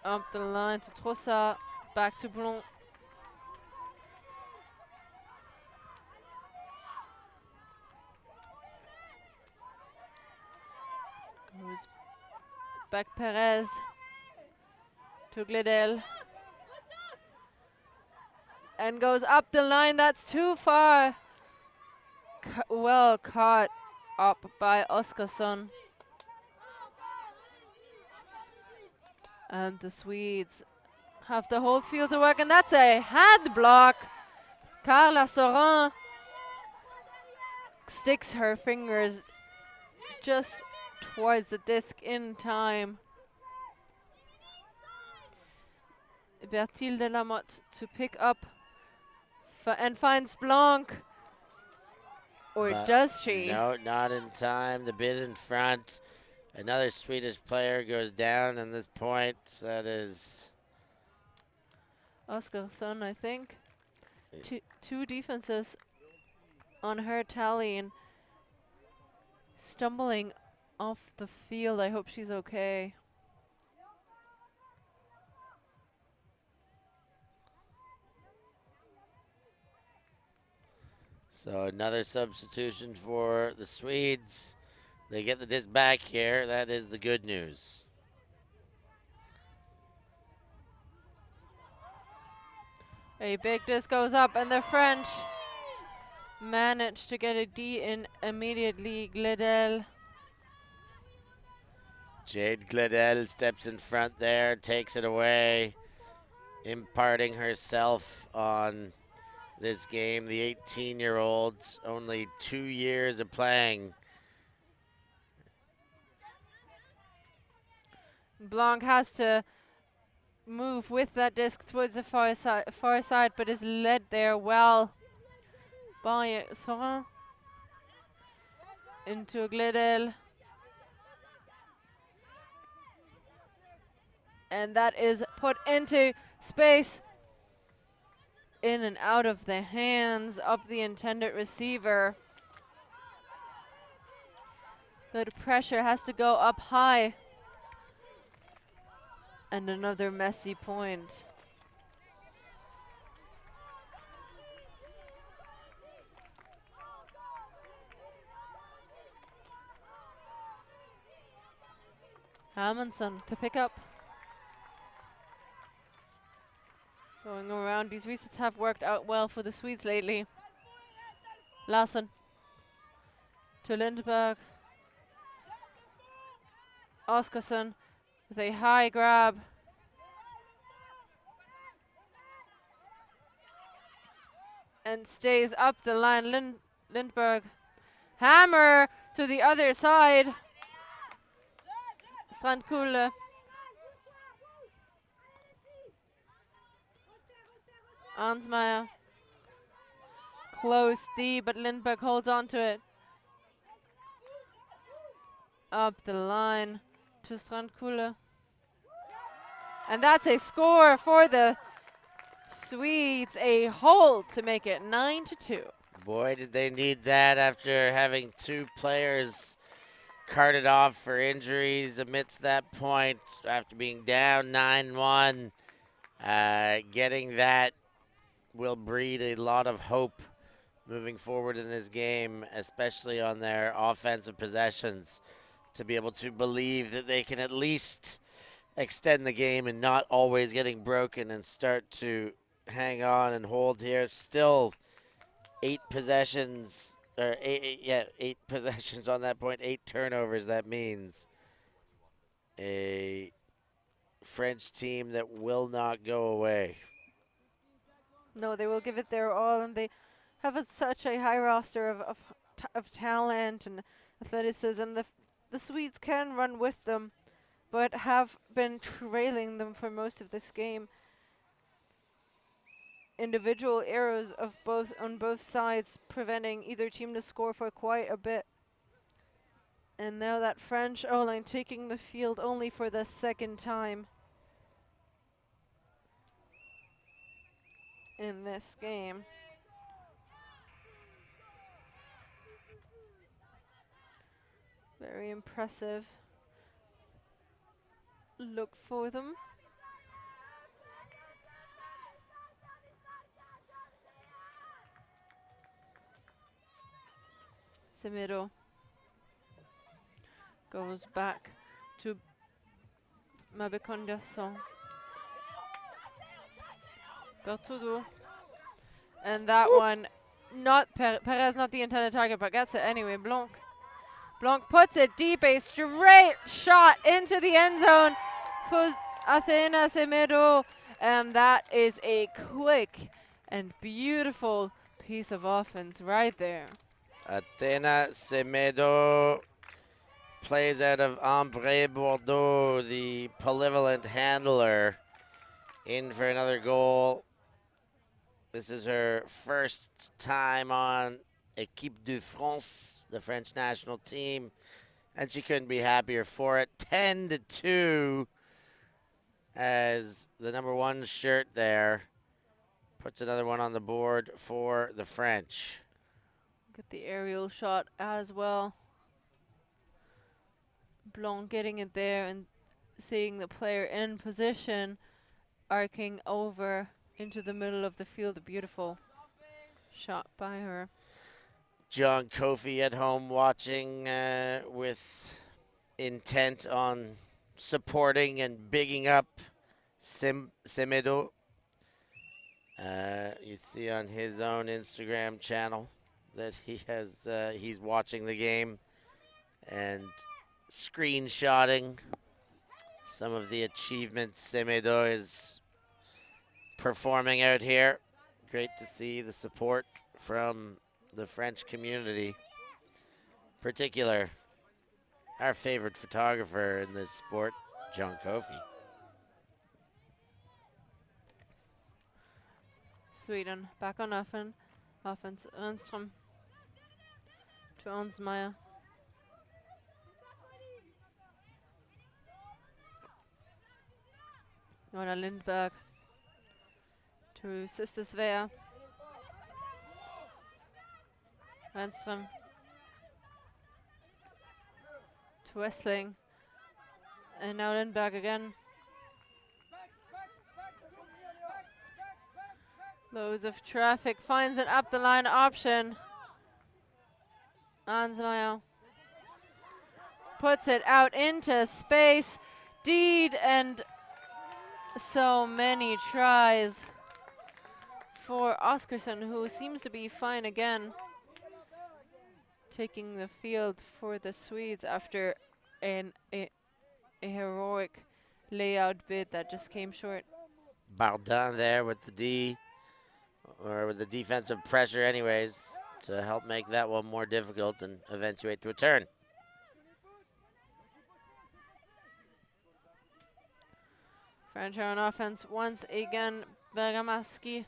Up the line to Trossard. Back to Blanc. Goes back Perez to Gledel. And goes up the line. That's too far. Well caught up by Oskarsson. And the Swedes have the whole field to work, and that's a hand block. Carla Sorin sticks her fingers just towards the disc in time. Berthilde de la Motte to pick up and finds Blanc. Or does she? No, not in time. The bid in front. Another Swedish player goes down at this point. That is Oskarsson, I think. Two defenses on her tally and stumbling off the field. I hope she's okay. So another substitution for the Swedes. They get the disc back here. That is the good news. A big disc goes up, and the French manage to get a D in immediately. Gledel. Jade Gledel steps in front there, takes it away, imparting herself on this game. The 18-year-old's only 2 years of playing. Blanc has to move with that disc towards the far side, but is led there well by Sorin into Gledel. And that is put into space, in and out of the hands of the intended receiver. Good pressure, has to go up high. And another messy point. Amundsen to pick up. Going around, these resets have worked out well for the Swedes lately. Lassen to Lindberg. Oskarsson with a high grab. And stays up the line. Lindberg. Hammer to the other side. Strandkuhle. Arnsmeyer. Close D, but Lindberg holds on to it. Up the line to Strandkuhle. And that's a score for the Swedes. A hold to make it 9-2. Boy, did they need that after having 2 players carted off for injuries amidst that point after being down 9-1. Getting that will breed a lot of hope moving forward in this game, especially on their offensive possessions, to be able to believe that they can at least extend the game and not always getting broken and start to hang on and hold here. Still 8 possessions, or 8 possessions on that point, 8 turnovers. That means a French team that will not go away. No, they will give it their all, and they have such a high roster of talent and athleticism. The Swedes can run with them, but have been trailing them for most of this game. Individual errors on both sides, preventing either team to score for quite a bit. And now that French O-line taking the field only for the second time in this game. Very impressive look for them. Semedo goes back to Mabekondiasson. Bertudo. And that one, not Perez, not the intended target, but gets it anyway. Blanc puts it deep, a straight shot into the end zone for Athena Semedo. And that is a quick and beautiful piece of offense right there. Athena Semedo plays out of Ambré Bordeaux, the polyvalent handler, in for another goal. This is her first time on Équipe de France, the French national team, and she couldn't be happier for it. 10-2 as the #1 shirt there puts another one on the board for the French. Get the aerial shot as well. Blanc getting it there and seeing the player in position, arcing over into the middle of the field. A beautiful shot by her. John Kofi at home watching with intent on supporting and bigging up Semedo. You see on his own Instagram channel that he's watching the game and screenshotting some of the achievements Semedo is performing out here. Great to see the support from the French community. In particular, our favorite photographer in this sport, John Kofi. Sweden back on offense. Ernström to Onsmeyer. Johanna Lindberg to Sister Svea. Ernström to Westling. And now Lindberg again. Loads of traffic, finds an up the line option. Ansmeyer puts it out into space. Deed, and so many tries for Oscarsson, who seems to be fine again. Taking the field for the Swedes after a heroic layout bid that just came short. Bardin there with the with the defensive pressure anyways, to help make that one more difficult and eventuate to a turn. French are on offense once again. Bergamaschi.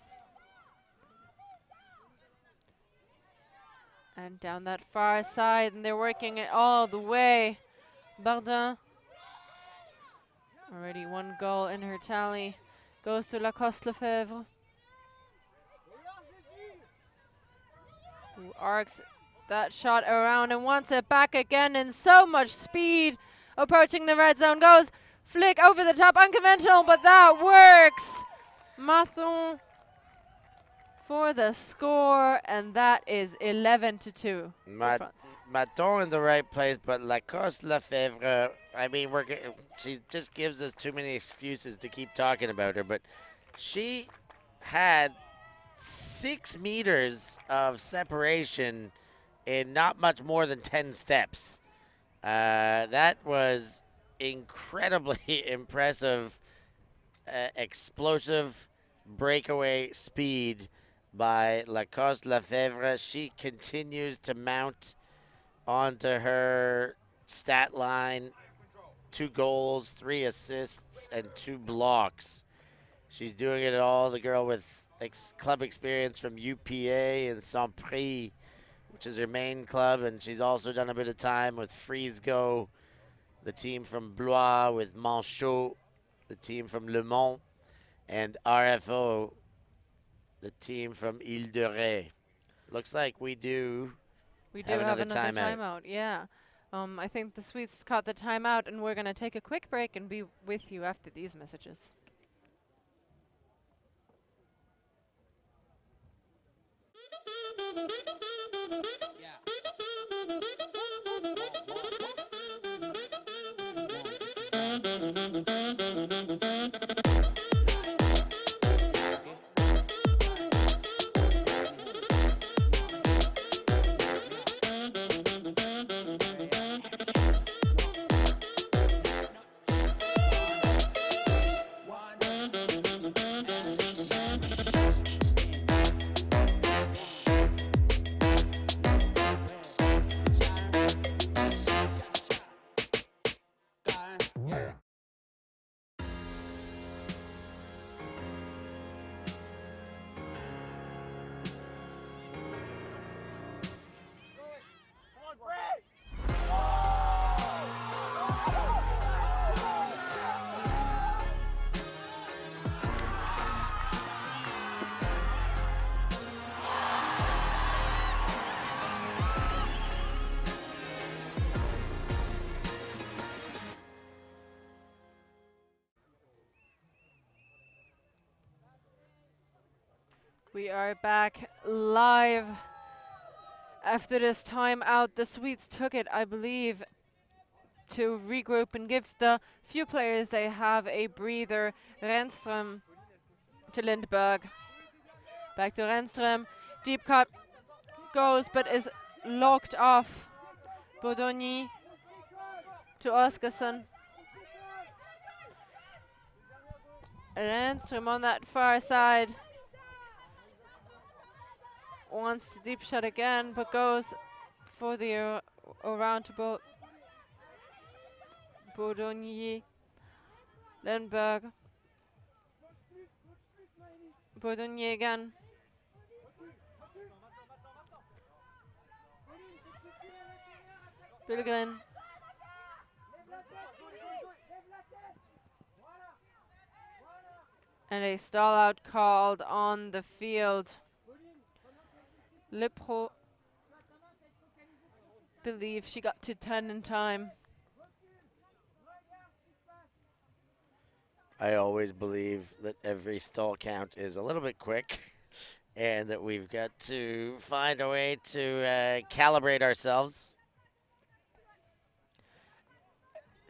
And down that far side, and they're working it all the way. Bardin. Already one goal in her tally. Goes to Lacoste Lefebvre, who arcs that shot around and wants it back again in so much speed. Approaching the red zone, goes flick over the top, unconventional, but that works. Mathon for the score, and that is 11-2. Maton in the right place, but Lacoste Lefebvre, I mean, she just gives us too many excuses to keep talking about her, but she had 6 meters of separation in not much more than 10 steps. That was incredibly impressive, explosive breakaway speed by Lacoste Lefebvre. She continues to mount onto her stat line. 2 goals, 3 assists, and 2 blocks. She's doing it all. The girl with club experience from UPA and Saint-Prix, which is her main club, and she's also done a bit of time with Frisgo, the team from Blois, with Manchot, the team from Le Mans, and RFO, the team from Ile-de-Ré. Looks like we do have another timeout. Yeah. I think the Swedes caught the timeout, and we're going to take a quick break and be with you after these messages. We are back live after this timeout. The Swedes took it, I believe, to regroup and give the few players they have a breather. Renström to Lindberg. Back to Renström. Deep cut goes, but is locked off. Bodoni to Oskarsson. Renström on that far side. Wants the deep shot again, but goes for the around to Bodoni. Lindberg. Bodoni again. Billgren. And a stall out called on the field. Lepro believe she got to 10 in time. I always believe that every stall count is a little bit quick and that we've got to find a way to calibrate ourselves.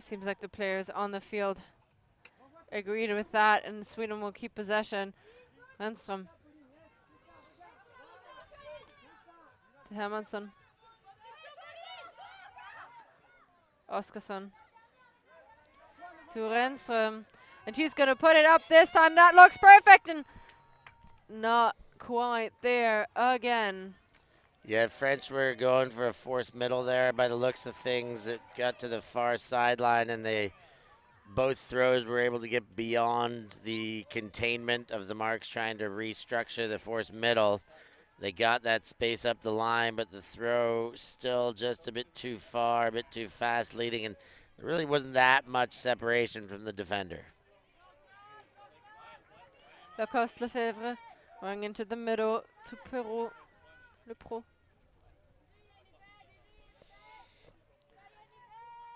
Seems like the players on the field agreed with that, and Sweden will keep possession. Renström to Hermansson. Oskarsson to Renström. And she's going to put it up this time. That looks perfect, and not quite there again. Yeah, French were going for a forced middle there by the looks of things. It got to the far sideline, and both throws were able to get beyond the containment of the Marks trying to restructure the forced middle. They got that space up the line, but the throw still just a bit too far, a bit too fast leading, and there really wasn't that much separation from the defender. Lacoste Lefebvre going into the middle to Perrault, Le Pro.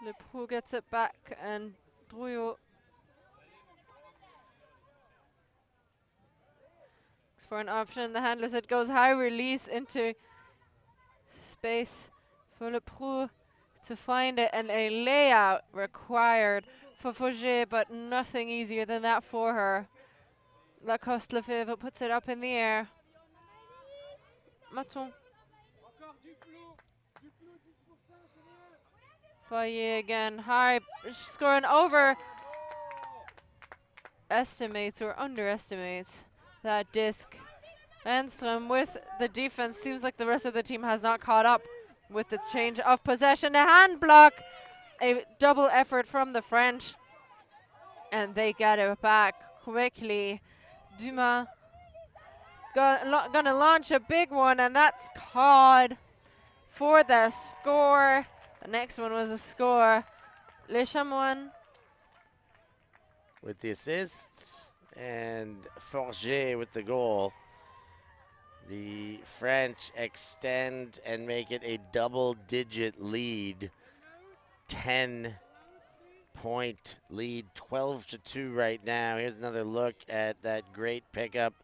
Le Pro gets it back, and Drouillot looks for an option. The handlers, it goes high release into space for Le Pro to find it, and a layout required for Fauger, but nothing easier than that for her. Lacoste Lefebvre puts it up in the air. Maton. Foyer again, high, scoring over. Estimates or underestimates that disc. Renström with the defense. Seems like the rest of the team has not caught up with the change of possession. A hand block, a double effort from the French. And they get it back quickly. Dumas gonna launch a big one, and that's caught for the score. The next one was a score. Le Chamoine with the assists and Forger with the goal. The French extend and make it a double-digit lead. 10-point lead, 12-2 right now. Here's another look at that great pickup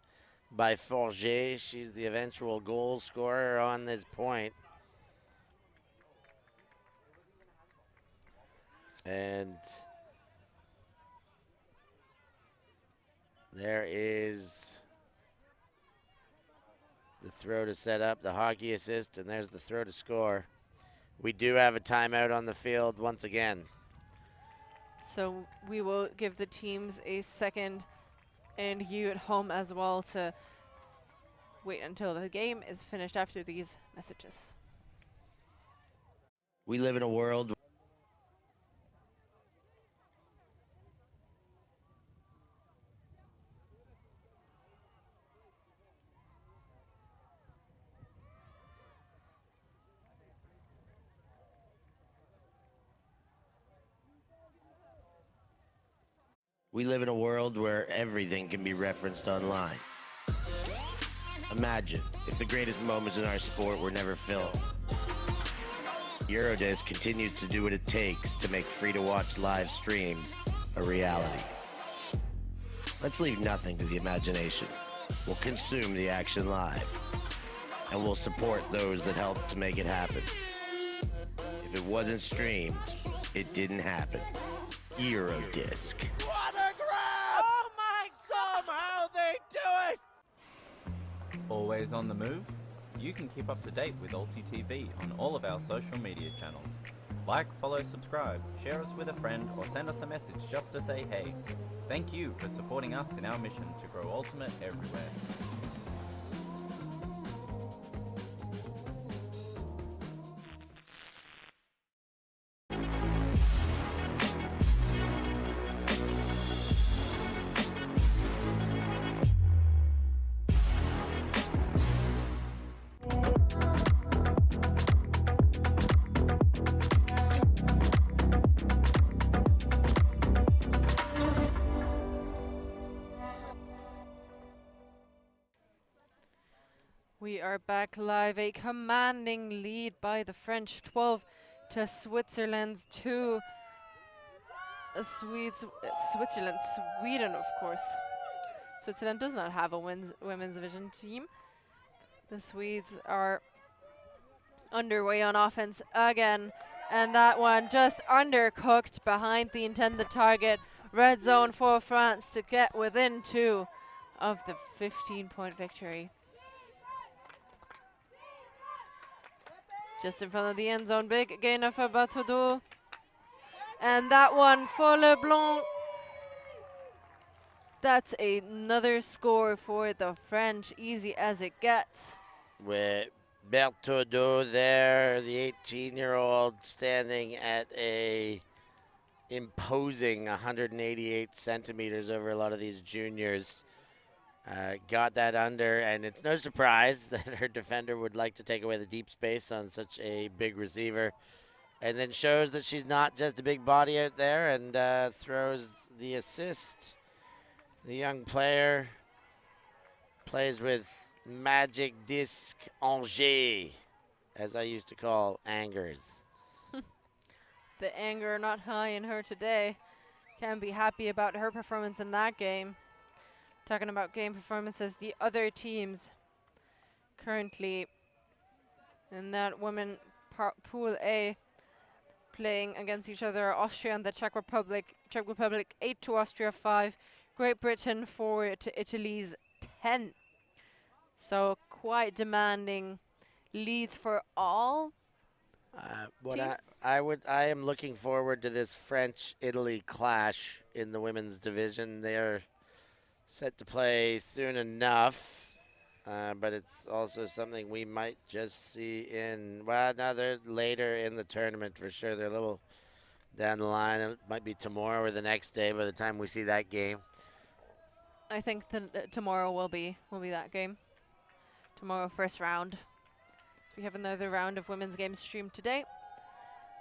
by Forger. She's the eventual goal scorer on this point. And there is the throw to set up, the hockey assist, and there's the throw to score. We do have a timeout on the field once again. So we will give the teams a second, and you at home as well, to wait until the game is finished after these messages. We live in a world where everything can be referenced online. Imagine if the greatest moments in our sport were never filmed. Eurodisc continues to do what it takes to make free-to-watch live streams a reality. Let's leave nothing to the imagination. We'll consume the action live, and we'll support those that help to make it happen. If it wasn't streamed, it didn't happen. Eurodisc. Oh my, somehow they do it! always on the move? You can keep up to date with ULTI.TV on all of our social media channels. Like, follow, subscribe, share us with a friend, or send us a message just to say hey. Thank you for supporting us in our mission to grow Ultimate everywhere. We are back live. A commanding lead by the French, 12 to Switzerland's 2. Sweden, of course. Switzerland does not have a women's division team. The Swedes are underway on offense again, and that one just undercooked behind the intended target. Red zone for France to get within 2 of the 15-point victory. Just in front of the end zone, big gainer for Padova. And that one for LeBlanc. That's another score for the French, easy as it gets. With Berthaudot there, the 18-year-old, standing at a imposing 188 centimeters over a lot of these juniors. Got that under, and it's no surprise that her defender would like to take away the deep space on such a big receiver. And then shows that she's not just a big body out there, and throws the assist. The young player plays with Magic Disc Angers, as I used to call Angers. The anger not high in her today. Can be happy about her performance in that game. Talking about game performances, the other teams currently in that women pool A playing against each other are Austria and the Czech Republic. Czech Republic 8 to Austria 5. Great Britain 4 to Italy's 10. So quite demanding leads for all teams. I am looking forward to this French-Italy clash in the women's division. They're set to play soon enough, but it's also something we might just see in, well, no, they're later in the tournament for sure. They're a little down the line. It might be tomorrow or the next day by the time we see that game. I think tomorrow will be that game. Tomorrow, first round. So we have another round of women's games streamed today,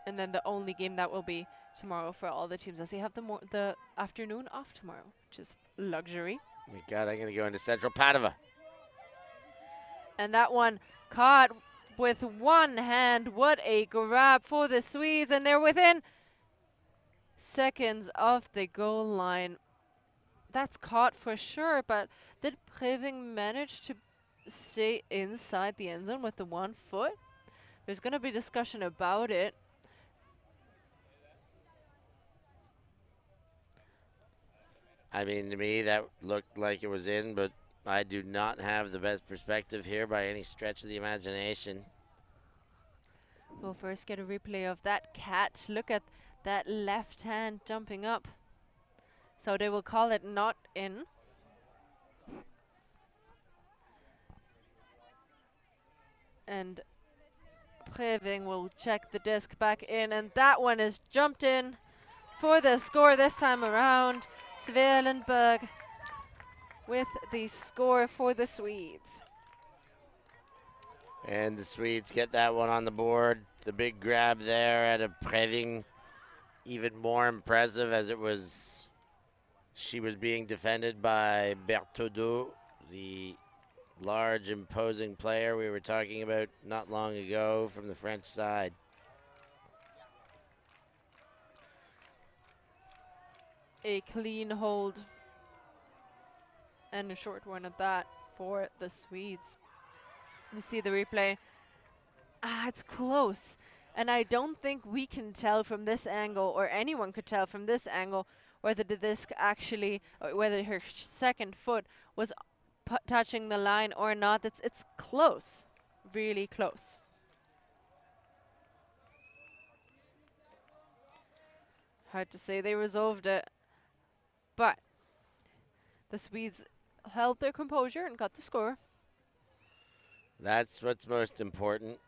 and then the only game that will be tomorrow for all the teams, as they have the afternoon off tomorrow, which is luxury. My God, I'm going to go into Central Padova. And that one caught with one hand. What a grab for the Swedes, and they're within seconds of the goal line. That's caught for sure, but did Preving manage to stay inside the end zone with the 1 foot? There's going to be discussion about it. I mean, to me, that looked like it was in, but I do not have the best perspective here by any stretch of the imagination. We'll first get a replay of that catch. Look at that left hand jumping up. So they will call it not in. And Preving will check the disc back in, and that one is jumped in for the score this time around. Svelenberg with the score for the Swedes. And the Swedes get that one on the board. The big grab there at a Preving, even more impressive as it was, she was being defended by Berthaudot, the large, imposing player we were talking about not long ago from the French side. A clean hold and a short one at that for the Swedes. We see the replay. It's close, and I don't think we can tell from this angle, or anyone could tell from this angle, whether the disc actually, or whether her second foot was touching the line or not. It's close, really close. Hard to say they resolved it, but the Swedes held their composure and got the score. That's what's most important.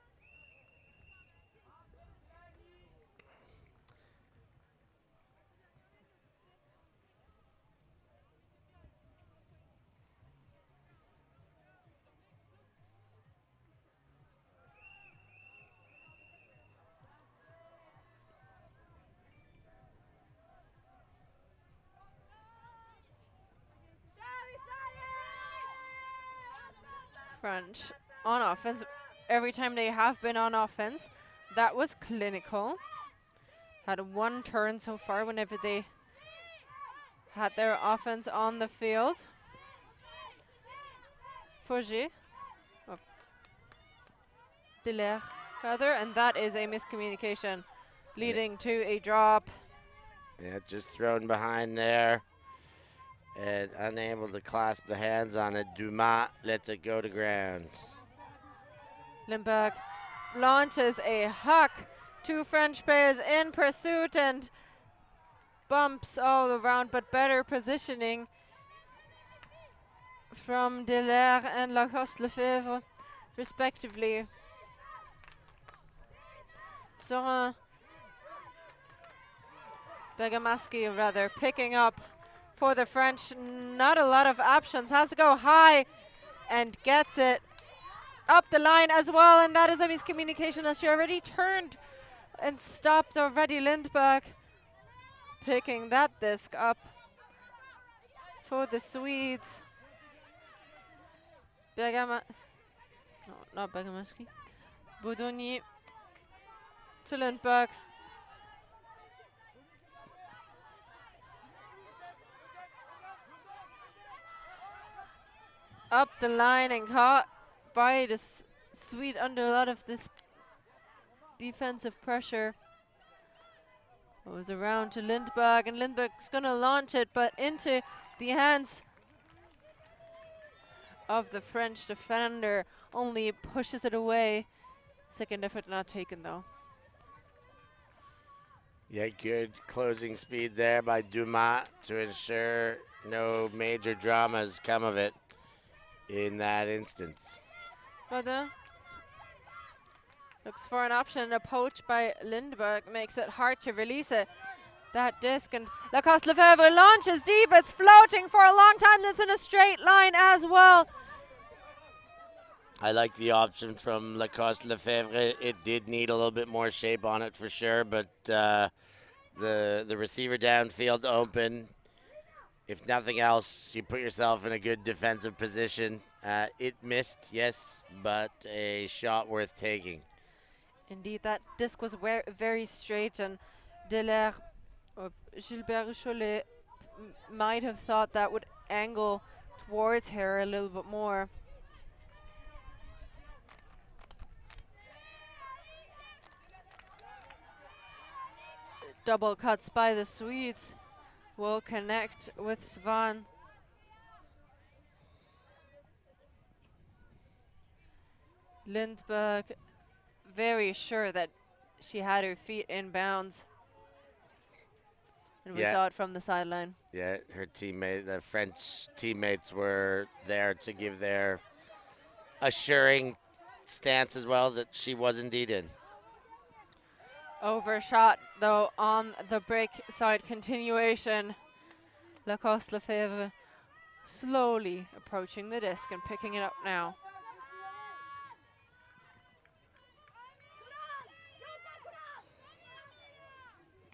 French on offense. Every time they have been on offense, that was clinical. Had one turn so far whenever they had their offense on the field. Fauger. Oh. Delaire, rather, and that is a miscommunication leading to a drop. Yeah, just thrown behind there. And unable to clasp the hands on it. Dumas lets it go to ground. Lindberg launches a huck. Two French players in pursuit and bumps all around, but better positioning from Delaire and Lacoste-Lefebvre, respectively. Sorin Bergamaschi, rather, picking up for the French. Not a lot of options. Has to go high and gets it up the line as well. And that is a miscommunication as she already turned and stopped already. Lindberg picking that disc up for the Swedes. No, not Bergamaschi. Boudogny to Lindberg. Up the line and caught by the Swede under a lot of this defensive pressure. Goes around to Lindberg, and Lindberg's going to launch it, but into the hands of the French defender. Only pushes it away. Second effort not taken, though. Yeah, good closing speed there by Dumas to ensure no major dramas come of it in that instance. Rather looks for an option. A poach by Lindberg makes it hard to release it. That disc, and Lacoste-Lefebvre launches deep. It's floating for a long time. It's in a straight line as well. I like the option from Lacoste-Lefebvre. It did need a little bit more shape on it for sure, but the receiver downfield open. If nothing else, you put yourself in a good defensive position. It missed, yes, but a shot worth taking. Indeed, that disc was very straight, and Delaire or Gilbert Cholet might have thought that would angle towards her a little bit more. Double cuts by the Swedes will connect with Svan. Lindberg very sure that she had her feet in bounds. And we saw it from the sideline. Yeah, her teammate, the French teammates were there to give their assuring stance as well that she was indeed in. Overshot, though, on the break side continuation. Lacoste-Lefebvre slowly approaching the disc and picking it up now.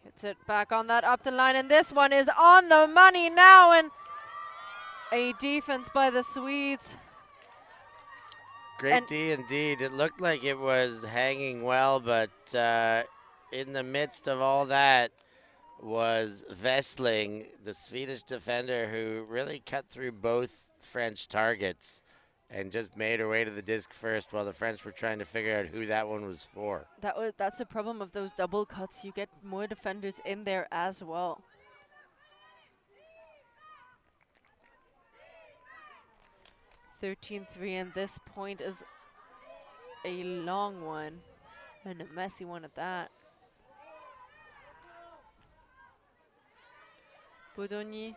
Gets it back on that up the line, and this one is on the money now, and a defense by the Swedes. Great D indeed. It looked like it was hanging well, but in the midst of all that was Westling, the Swedish defender, who really cut through both French targets and just made her way to the disc first while the French were trying to figure out who that one was for. That's the problem of those double cuts. You get more defenders in there as well. 13-3, and this point is a long one and a messy one at that. Budoni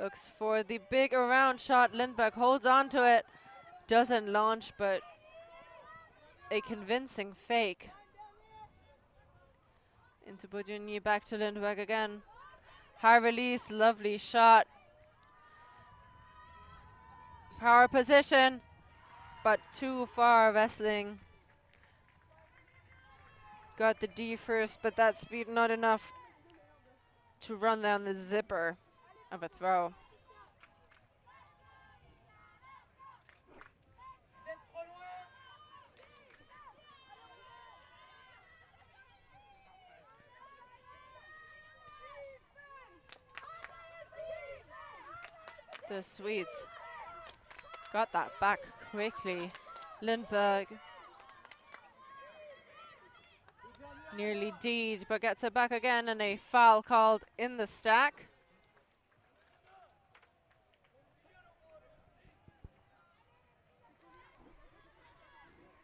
looks for the big around shot. Lindberg holds on to it. Doesn't launch, but a convincing fake. Into Budoni, back to Lindberg again. High release, lovely shot. Power position, but too far wrestling. Got the D first, but that speed not enough to run down the zipper of a throw. The Swedes got that back quickly. Lindberg nearly D'd, but gets it back again, and a foul called in the stack.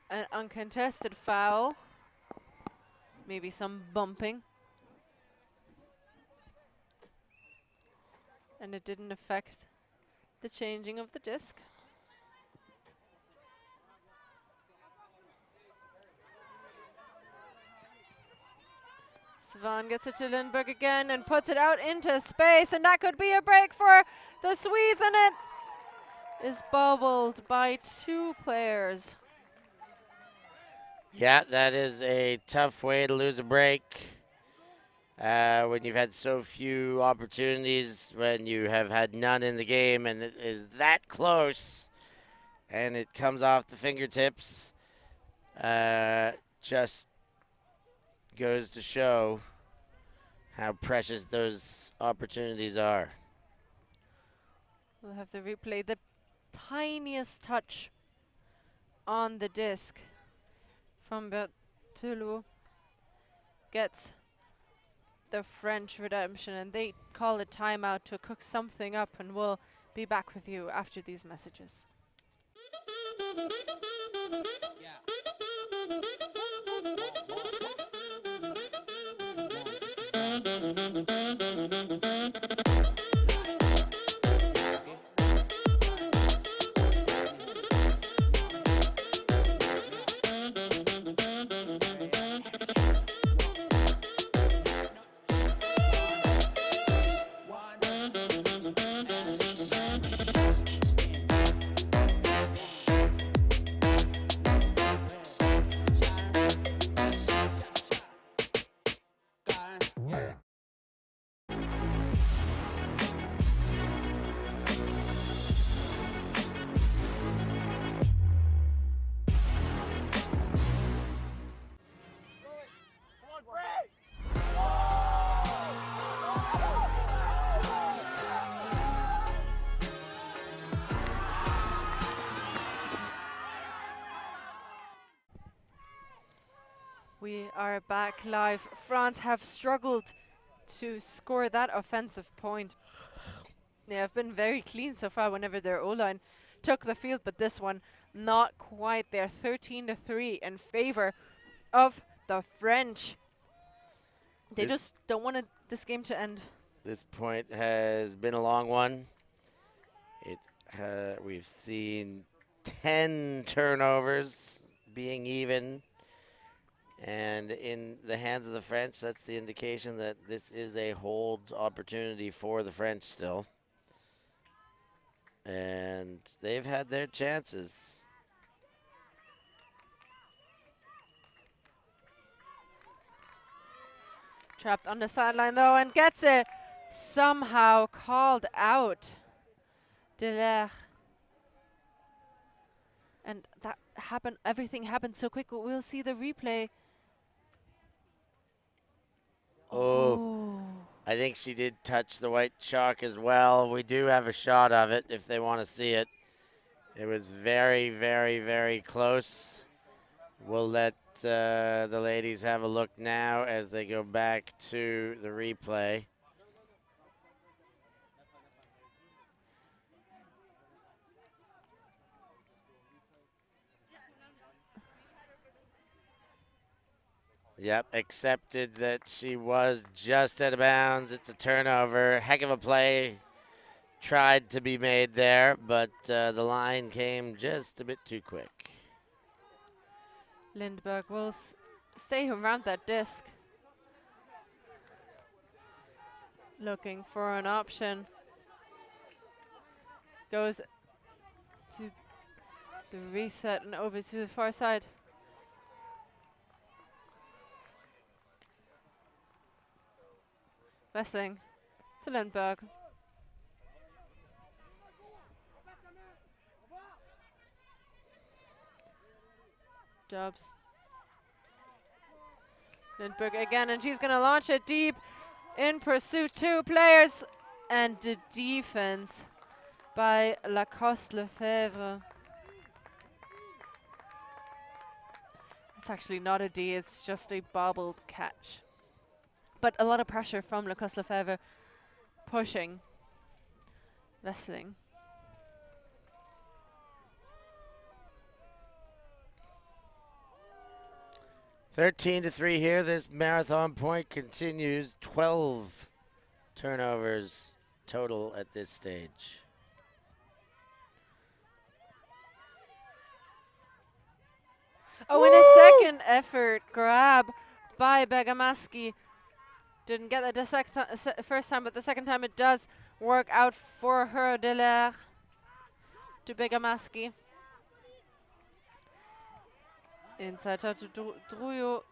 An uncontested foul. Maybe some bumping. And it didn't affect the changing of the disc. Svan gets it to Lindberg again and puts it out into space, and that could be a break for the Swedes, and it is bubbled by 2 players. Yeah, that is a tough way to lose a break. When you've had so few opportunities, when you have had none in the game, and it is that close, and it comes off the fingertips, just goes to show how precious those opportunities are. We'll have to replay the tiniest touch on the disc from Berthelot. Gets the French redemption, and they call a timeout to cook something up, and we'll be back with you after these messages. We are back live. France have struggled to score that offensive point. They have been very clean so far whenever their O-line took the field, but this one not quite there. 13-3 in favor of the French. They just don't want this game to end. This point has been a long one. We've seen 10 turnovers being even. And in the hands of the French, that's the indication that this is a hold opportunity for the French still. And they've had their chances. Trapped on the sideline though, and gets it somehow called out. Delaire. And that happened, everything happened so quick. We'll see the replay. Oh, I think she did touch the white chalk as well. We do have a shot of it if they want to see it. It was very, very, very close. We'll let the ladies have a look now as they go back to the replay. Yep, accepted that she was just out of bounds. It's a turnover. Heck of a play tried to be made there, but the line came just a bit too quick. Lindberg will stay around that disc. Looking for an option. Goes to the reset and over to the far side. Wrestling to Lindberg. Jobs. Lindberg again, and she's going to launch it deep in pursuit. 2 players, and the defense by Lacoste Lefebvre. It's actually not a D, it's just a bobbled catch. But a lot of pressure from Lacoste Lefebvre pushing. Wrestling. (13-3) here. This marathon point continues. 12 turnovers total at this stage. Oh, in a second effort grab by Begamaski. Didn't get it the first time, but the second time it does work out for her. Delaire to Begamaski. Inside shot to Drouillot.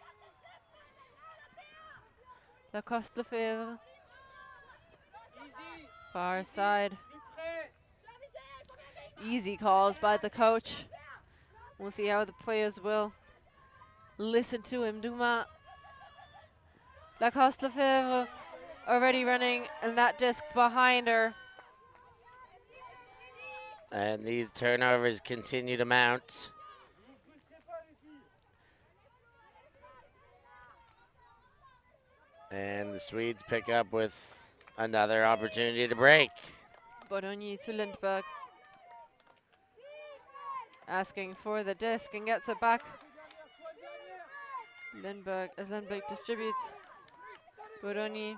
Lacoste Lefebvre. Far side. Easy calls by the coach. We'll see how the players will listen to him. Dumas. Lacoste Lefebvre already running, and that disc behind her. And these turnovers continue to mount. And the Swedes pick up with another opportunity to break. Bodoni to Lindberg. Asking for the disc and gets it back. Lindberg, as Lindberg distributes. Bodoni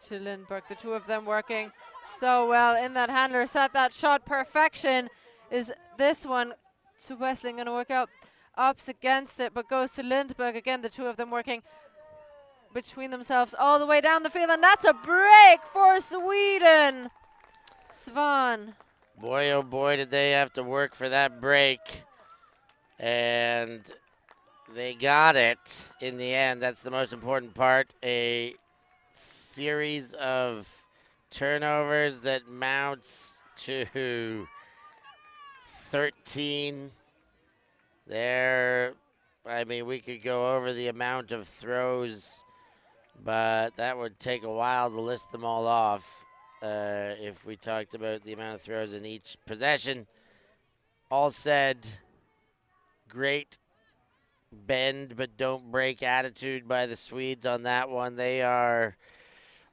to Lindberg. The two of them working so well in that handler set. That shot perfection. Is this one to Westling going to work out? Ups against it, but goes to Lindberg again. The two of them working between themselves all the way down the field, and that's a break for Sweden. Svan. Boy, oh boy, did they have to work for that break. And they got it in the end. That's the most important part. A series of turnovers that mounts to 13. There, I mean, we could go over the amount of throws, but that would take a while to list them all off if we talked about the amount of throws in each possession. All said, great bend but don't break attitude by the Swedes on that one. They are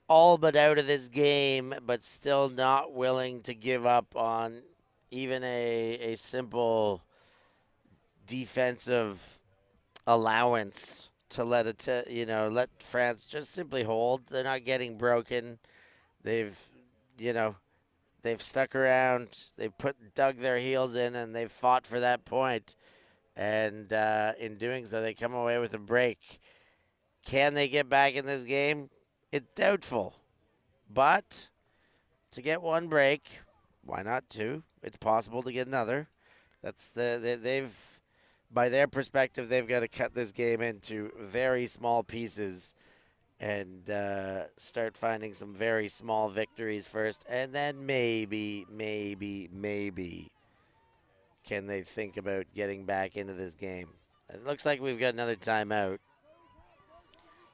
all but out of this game, but still not willing to give up on even a simple defensive allowance to let let France just simply hold. They're not getting broken. They've stuck around. They've dug their heels in, and they've fought for that point. And in doing so, they come away with a break. Can they get back in this game? It's doubtful. But to get one break, why not two? It's possible to get another. By their perspective, they've got to cut this game into very small pieces and start finding some very small victories first. And then maybe can they think about getting back into this game. It looks like we've got another timeout.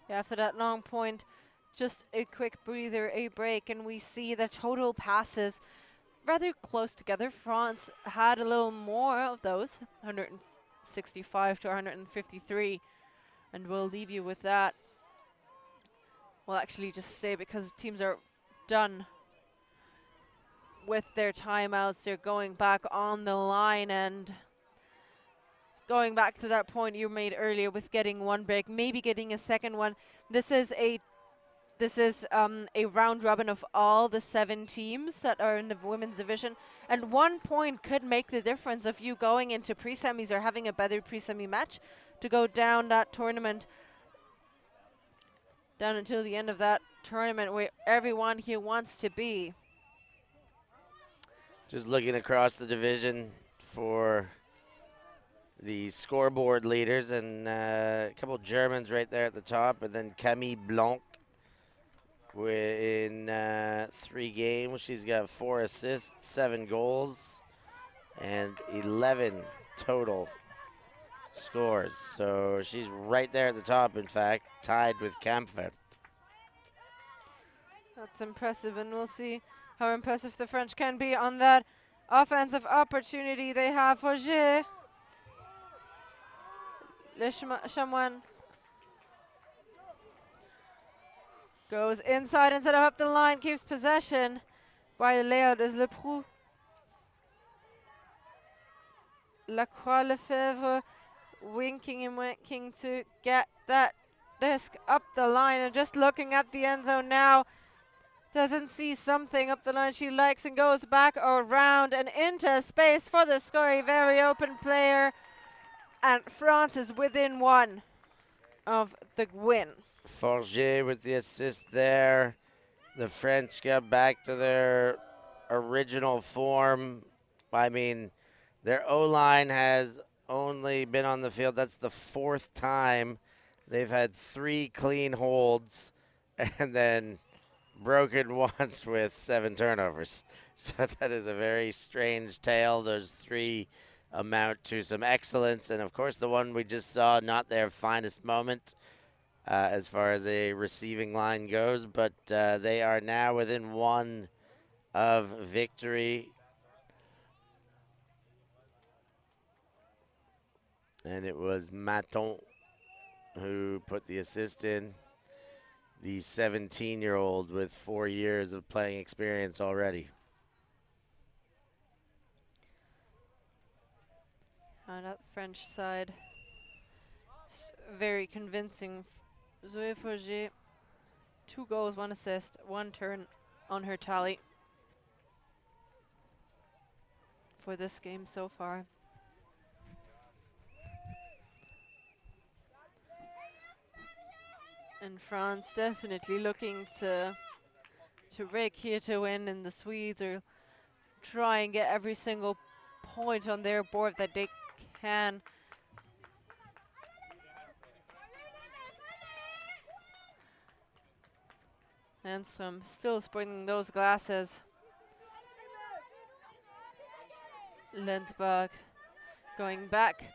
Yeah, after that long point, just a quick breather, a break, and we see the total passes rather close together. France had a little more of those, 165 to 153, and we'll leave you with that. We'll actually just stay because teams are done with their timeouts. They're going back on the line, and going back to that point you made earlier with getting one break, maybe getting a second one. This is a round robin of all the 7 teams that are in the women's division, and 1 point could make the difference of you going into pre-semis or having a better pre-semi match to go down that tournament, down until the end of that tournament where everyone here wants to be. Just looking across the division for the scoreboard leaders, and a couple Germans right there at the top, and then Camille Blanc in 3 games. She's got 4 assists, 7 goals, and 11 total scores. So she's right there at the top, in fact, tied with Kampfert. That's impressive, and we'll see how impressive the French can be on that offensive opportunity they have for Gé. Le Chamoine goes inside instead of up the line, keeps possession by Léa des Leproux. Lacroix Lefebvre winking and winking to get that disc up the line, and just looking at the end zone now, doesn't see something up the line she likes and goes back around and into space for the score. A very open player, and France is within 1 of the win. Forger with the assist there. The French got back to their original form. I mean, their O-line has only been on the field. That's the 4th time. They've had 3 clean holds and then broken once with 7 turnovers. So that is a very strange tale. Those 3 amount to some excellence. And, of course, the one we just saw, not their finest moment as far as a receiving line goes. But they are now within 1 of victory. And it was Maton who put the assist in. The 17-year-old with 4 years of playing experience already. On that French side, very convincing. Zoé Forger, 2 goals, 1 assist, 1 turn on her tally for this game so far. And France definitely looking to rake here to win, and the Swedes are try and get every single point on their board that they can. Enstrom still sporting those glasses. Lindberg going back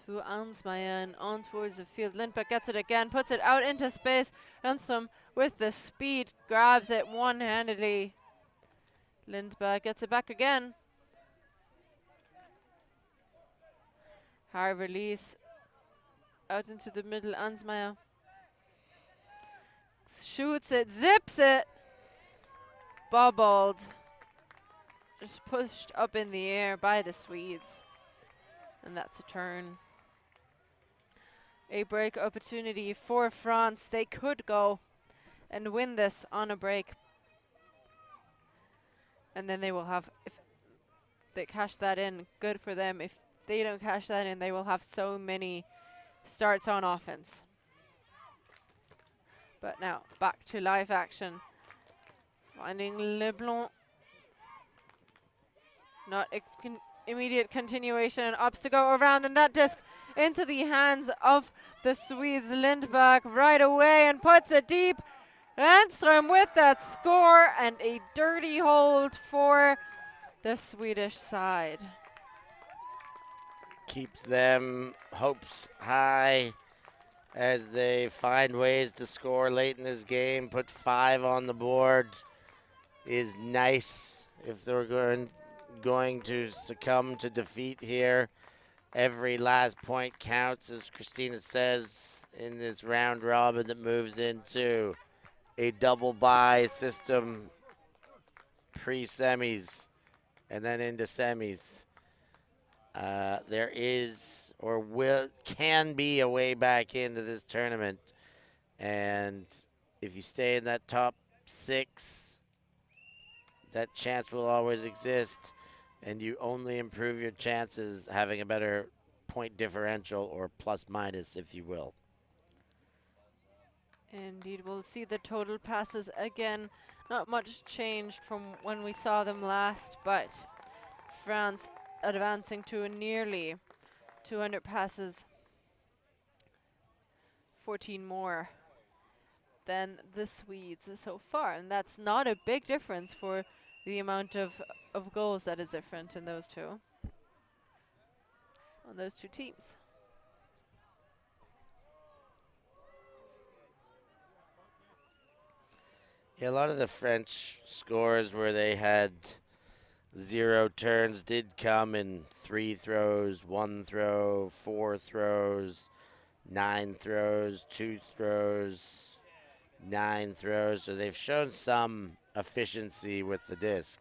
to Ansmeyer and on towards the field. Lindberg gets it again, puts it out into space. Enstrom with the speed grabs it one-handedly. Lindberg gets it back again. High release out into the middle. Ansmeyer shoots it, zips it, bobbled, just pushed up in the air by the Swedes, and that's a turn. A break opportunity for France. They could go and win this on a break, and then they will have, if they cash that in, good for them. If they don't cash that in, they will have so many starts on offense. But now, back to live action. Finding Leblanc. Not immediate continuation, and ups to go around, and that disc into the hands of the Swedes. Lindberg right away and puts it deep. Enstrom with that score, and a dirty hold for the Swedish side. Keeps them hopes high as they find ways to score late in this game. Put 5 on the board is nice if they're going to succumb to defeat here. Every last point counts, as Christina says, in this round robin that moves into a double bye system, pre-semis and then into semis. There is or can be a way back into this tournament. And if you stay in that top 6, that chance will always exist. And you only improve your chances having a better point differential, or plus minus, if you will. Indeed, we'll see the total passes again. Not much changed from when we saw them last, but France advancing to nearly 200 passes. 14 more than the Swedes so far, and that's not a big difference for the amount of goals that is different in those two, on those two teams. Yeah, a lot of the French scores where they had 0 turns did come in 3 throws, 1 throw, 4 throws, 9 throws, 2 throws, 9 throws. So they've shown some efficiency with the disc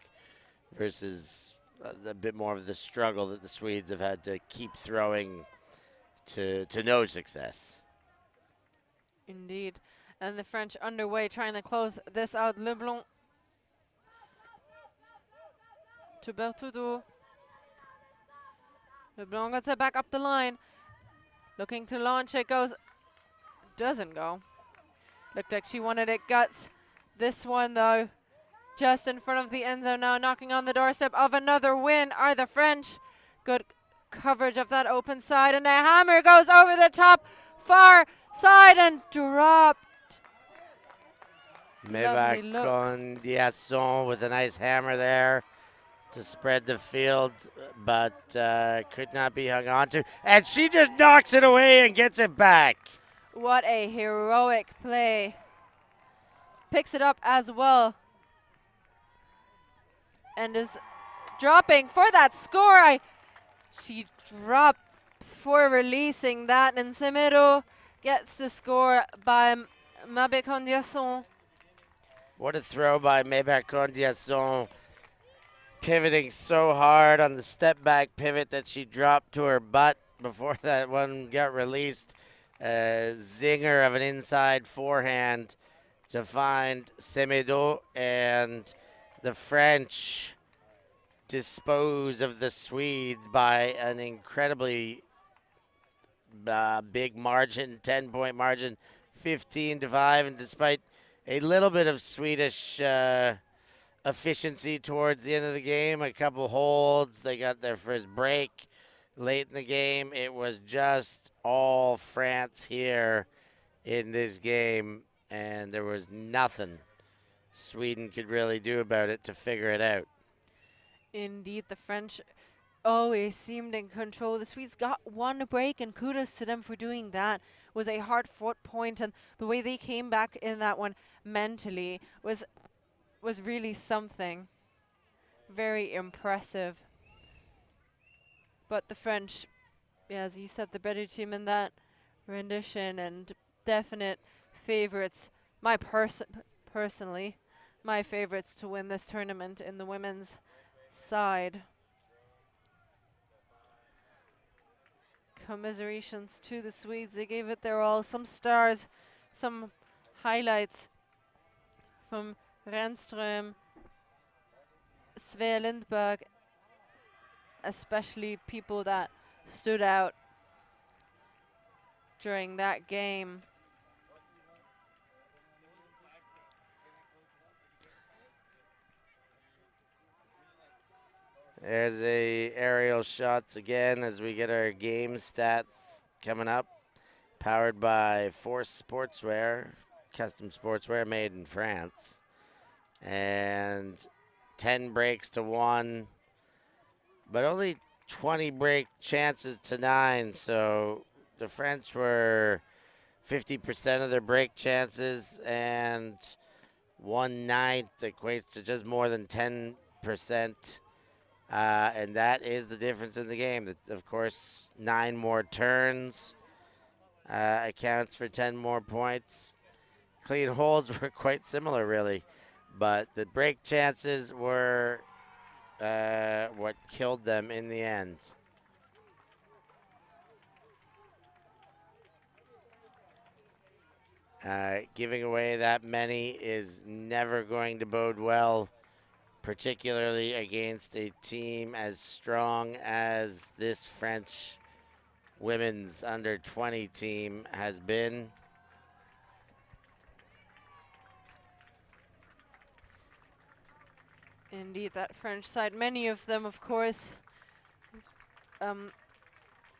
versus a bit more of the struggle that the Swedes have had to keep throwing to no success. Indeed. And the French underway trying to close this out. Leblanc to Berthoudou. Leblanc gets it back up the line. Looking to launch it, goes, doesn't go. Looked like she wanted it guts. This one though, just in front of the end zone now, knocking on the doorstep of another win are the French. Good coverage of that open side, and a hammer goes over the top, far side, and dropped. Meva Condiasson with a nice hammer there to spread the field, but could not be hung on to. And she just knocks it away and gets it back. What a heroic play. Picks it up as well. And is dropping for that score. She dropped for releasing that, and Semedo gets the score by Mabé Condiasson. What a throw by Meba Condiasson, pivoting so hard on the step back pivot that she dropped to her butt before that one got released. A zinger of an inside forehand to find Semedo, and the French dispose of the Swedes by an incredibly big margin, 10-point margin, 15-5, and despite a little bit of Swedish efficiency towards the end of the game, a couple holds, they got their first break late in the game. It was just all France here in this game, and there was nothing Sweden could really do about it to figure it out. Indeed, the French always seemed in control. The Swedes got one break, and kudos to them for doing that. It was a hard-fought point, and the way they came back in that one mentally was really something. Very impressive. But the French, yeah, as you said, the better team in that rendition, and definite favorites. Personally, my favorites to win this tournament in the women's side. Commiserations to the Swedes. They gave it their all. Some stars, some highlights from Renström, Svea Lindberg, especially people that stood out during that game. There's a aerial shots again as we get our game stats coming up. Powered by Force Sportswear, custom sportswear made in France. And 10 breaks to 1, but only 20 break chances to 9. So the French were 50% of their break chances, and 1/9 equates to just more than 10%. And that is the difference in the game. Of course, 9 more turns accounts for 10 more points. Clean holds were quite similar, really. But the break chances were what killed them in the end. Giving away that many is never going to bode well, particularly against a team as strong as this French women's under 20 team has been. Indeed, that French side, many of them, of course,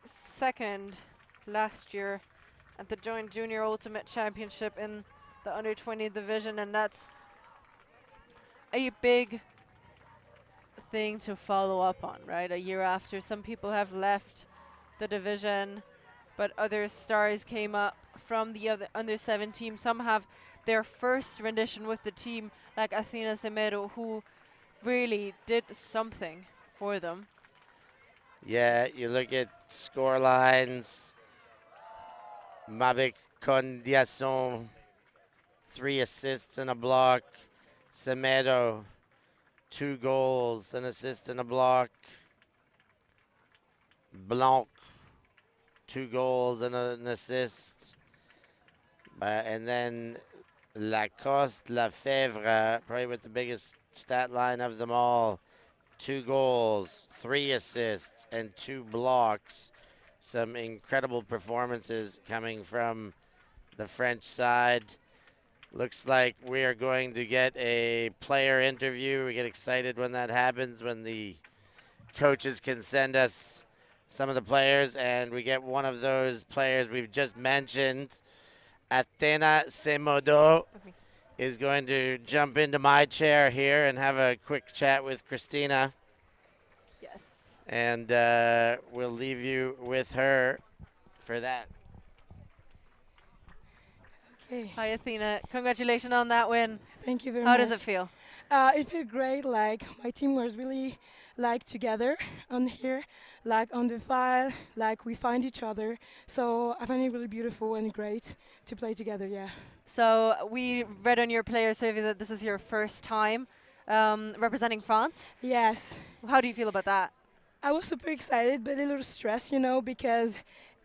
second last year at the Joint Junior Ultimate Championship in the under 20 division, and that's a big thing to follow up on, right? A year after, some people have left the division, but other stars came up from the other under 17. Some have their first rendition with the team, like Athena Semedo, who really did something for them. Yeah, you look at score lines. Mabik Condiason, 3 assists and a block. Semedo, 2 goals, an assist and a block. Blanc, 2 goals and an assist. And then Lacoste Lefebvre, probably with the biggest stat line of them all. 2 goals, 3 assists, and 2 blocks. Some incredible performances coming from the French side. Looks like we are going to get a player interview. We get excited when that happens, when the coaches can send us some of the players, and we get one of those players we've just mentioned. Athena Semedo is going to jump into my chair here and have a quick chat with Christina. Yes. And we'll leave you with her for that. Okay. Hi, Athena. Congratulations on that win. Thank you very How much. does it feel? It feels great. Like my team was really like together on here, like on the file, like we find each other. So I find it really beautiful and great to play together. Yeah. So we read on your player survey that this is your first time representing France. Yes. How do you feel about that? I was super excited, but a little stressed, you know, because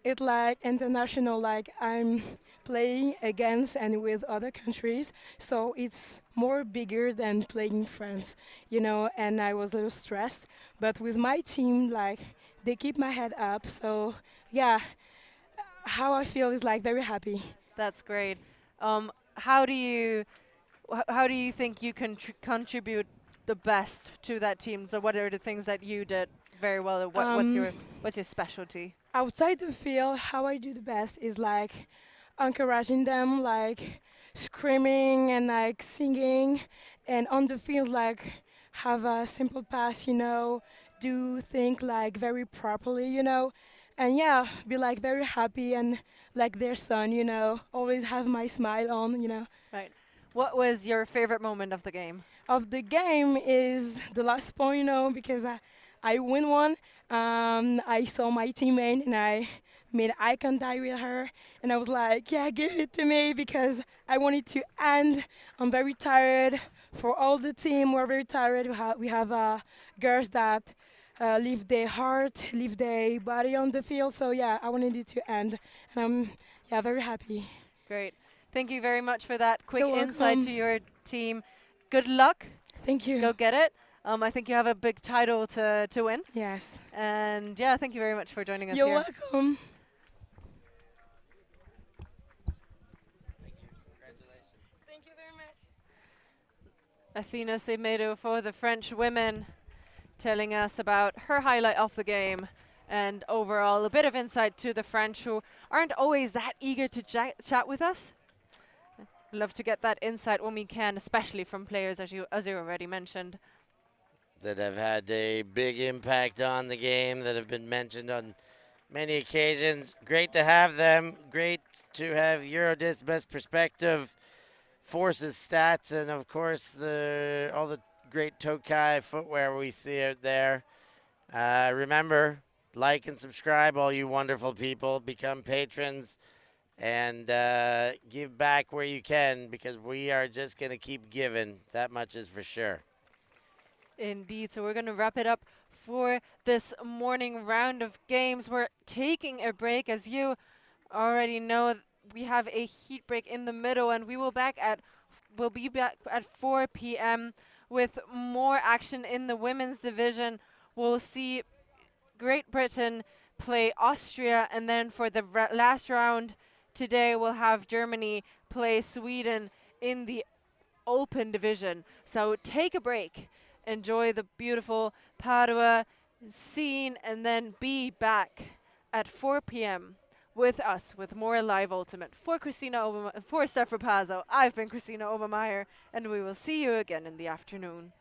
it's like international, like I'm playing against and with other countries, so it's more bigger than playing in France, you know, and I was a little stressed. But with my team, like, they keep my head up, so yeah, how I feel is like very happy. That's great. How do you think you can contribute the best to that team? So what are the things that you did very well? What's your specialty? Outside the field, how I do the best is like encouraging them, like screaming and like singing, and on the field, like have a simple pass, you know, do things like very properly, you know, and yeah, be like very happy and like their son, you know, always have my smile on, you know. Right. What was your favorite moment of the game? Of the game is the last point, you know, because I win one. I saw my teammate and I made eye contact with her, and I was like, yeah, give it to me because I wanted to end. I'm very tired. For all the team, we're very tired. We have girls that leave their heart, leave their body on the field. So yeah, I wanted it to end, and I'm very happy. Great. Thank you very much for that quick You're insight welcome. to your team. Good luck. Thank you. Go get it. I think you have a big title to win. Yes. And yeah, thank you very much for joining us You're here. welcome. Thank you very much. Athena Semedo for the French women, telling us about her highlight of the game and overall a bit of insight to the French, who aren't always that eager to chat with us. Love to get that insight when we can, especially from players, as you already mentioned, that have had a big impact on the game, that have been mentioned on many occasions. Great to have them. Great to have Eurodisc Best Perspective, Forces Stats, and of course all the great Tokai footwear we see out there. Remember, like and subscribe, all you wonderful people. Become patrons and give back where you can, because we are just going to keep giving. That much is for sure. Indeed. So we're going to wrap it up for this morning round of games. We're taking a break. As you already know, we have a heat break in the middle, and we'll be back at 4 p.m. with more action in the women's division. We'll see Great Britain play Austria, and then for the last round today, we'll have Germany play Sweden in the open division. So take a break, enjoy the beautiful Padua scene, and then be back at 4 p.m. with us with more Live Ultimate. For Stefra Pazzo, I've been Christina Obermeyer, and we will see you again in the afternoon.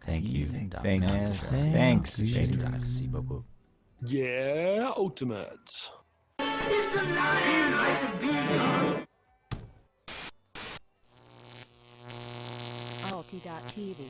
Thank you. Thanks. Merci beaucoup. Yeah, ultimate. ULTI.TV.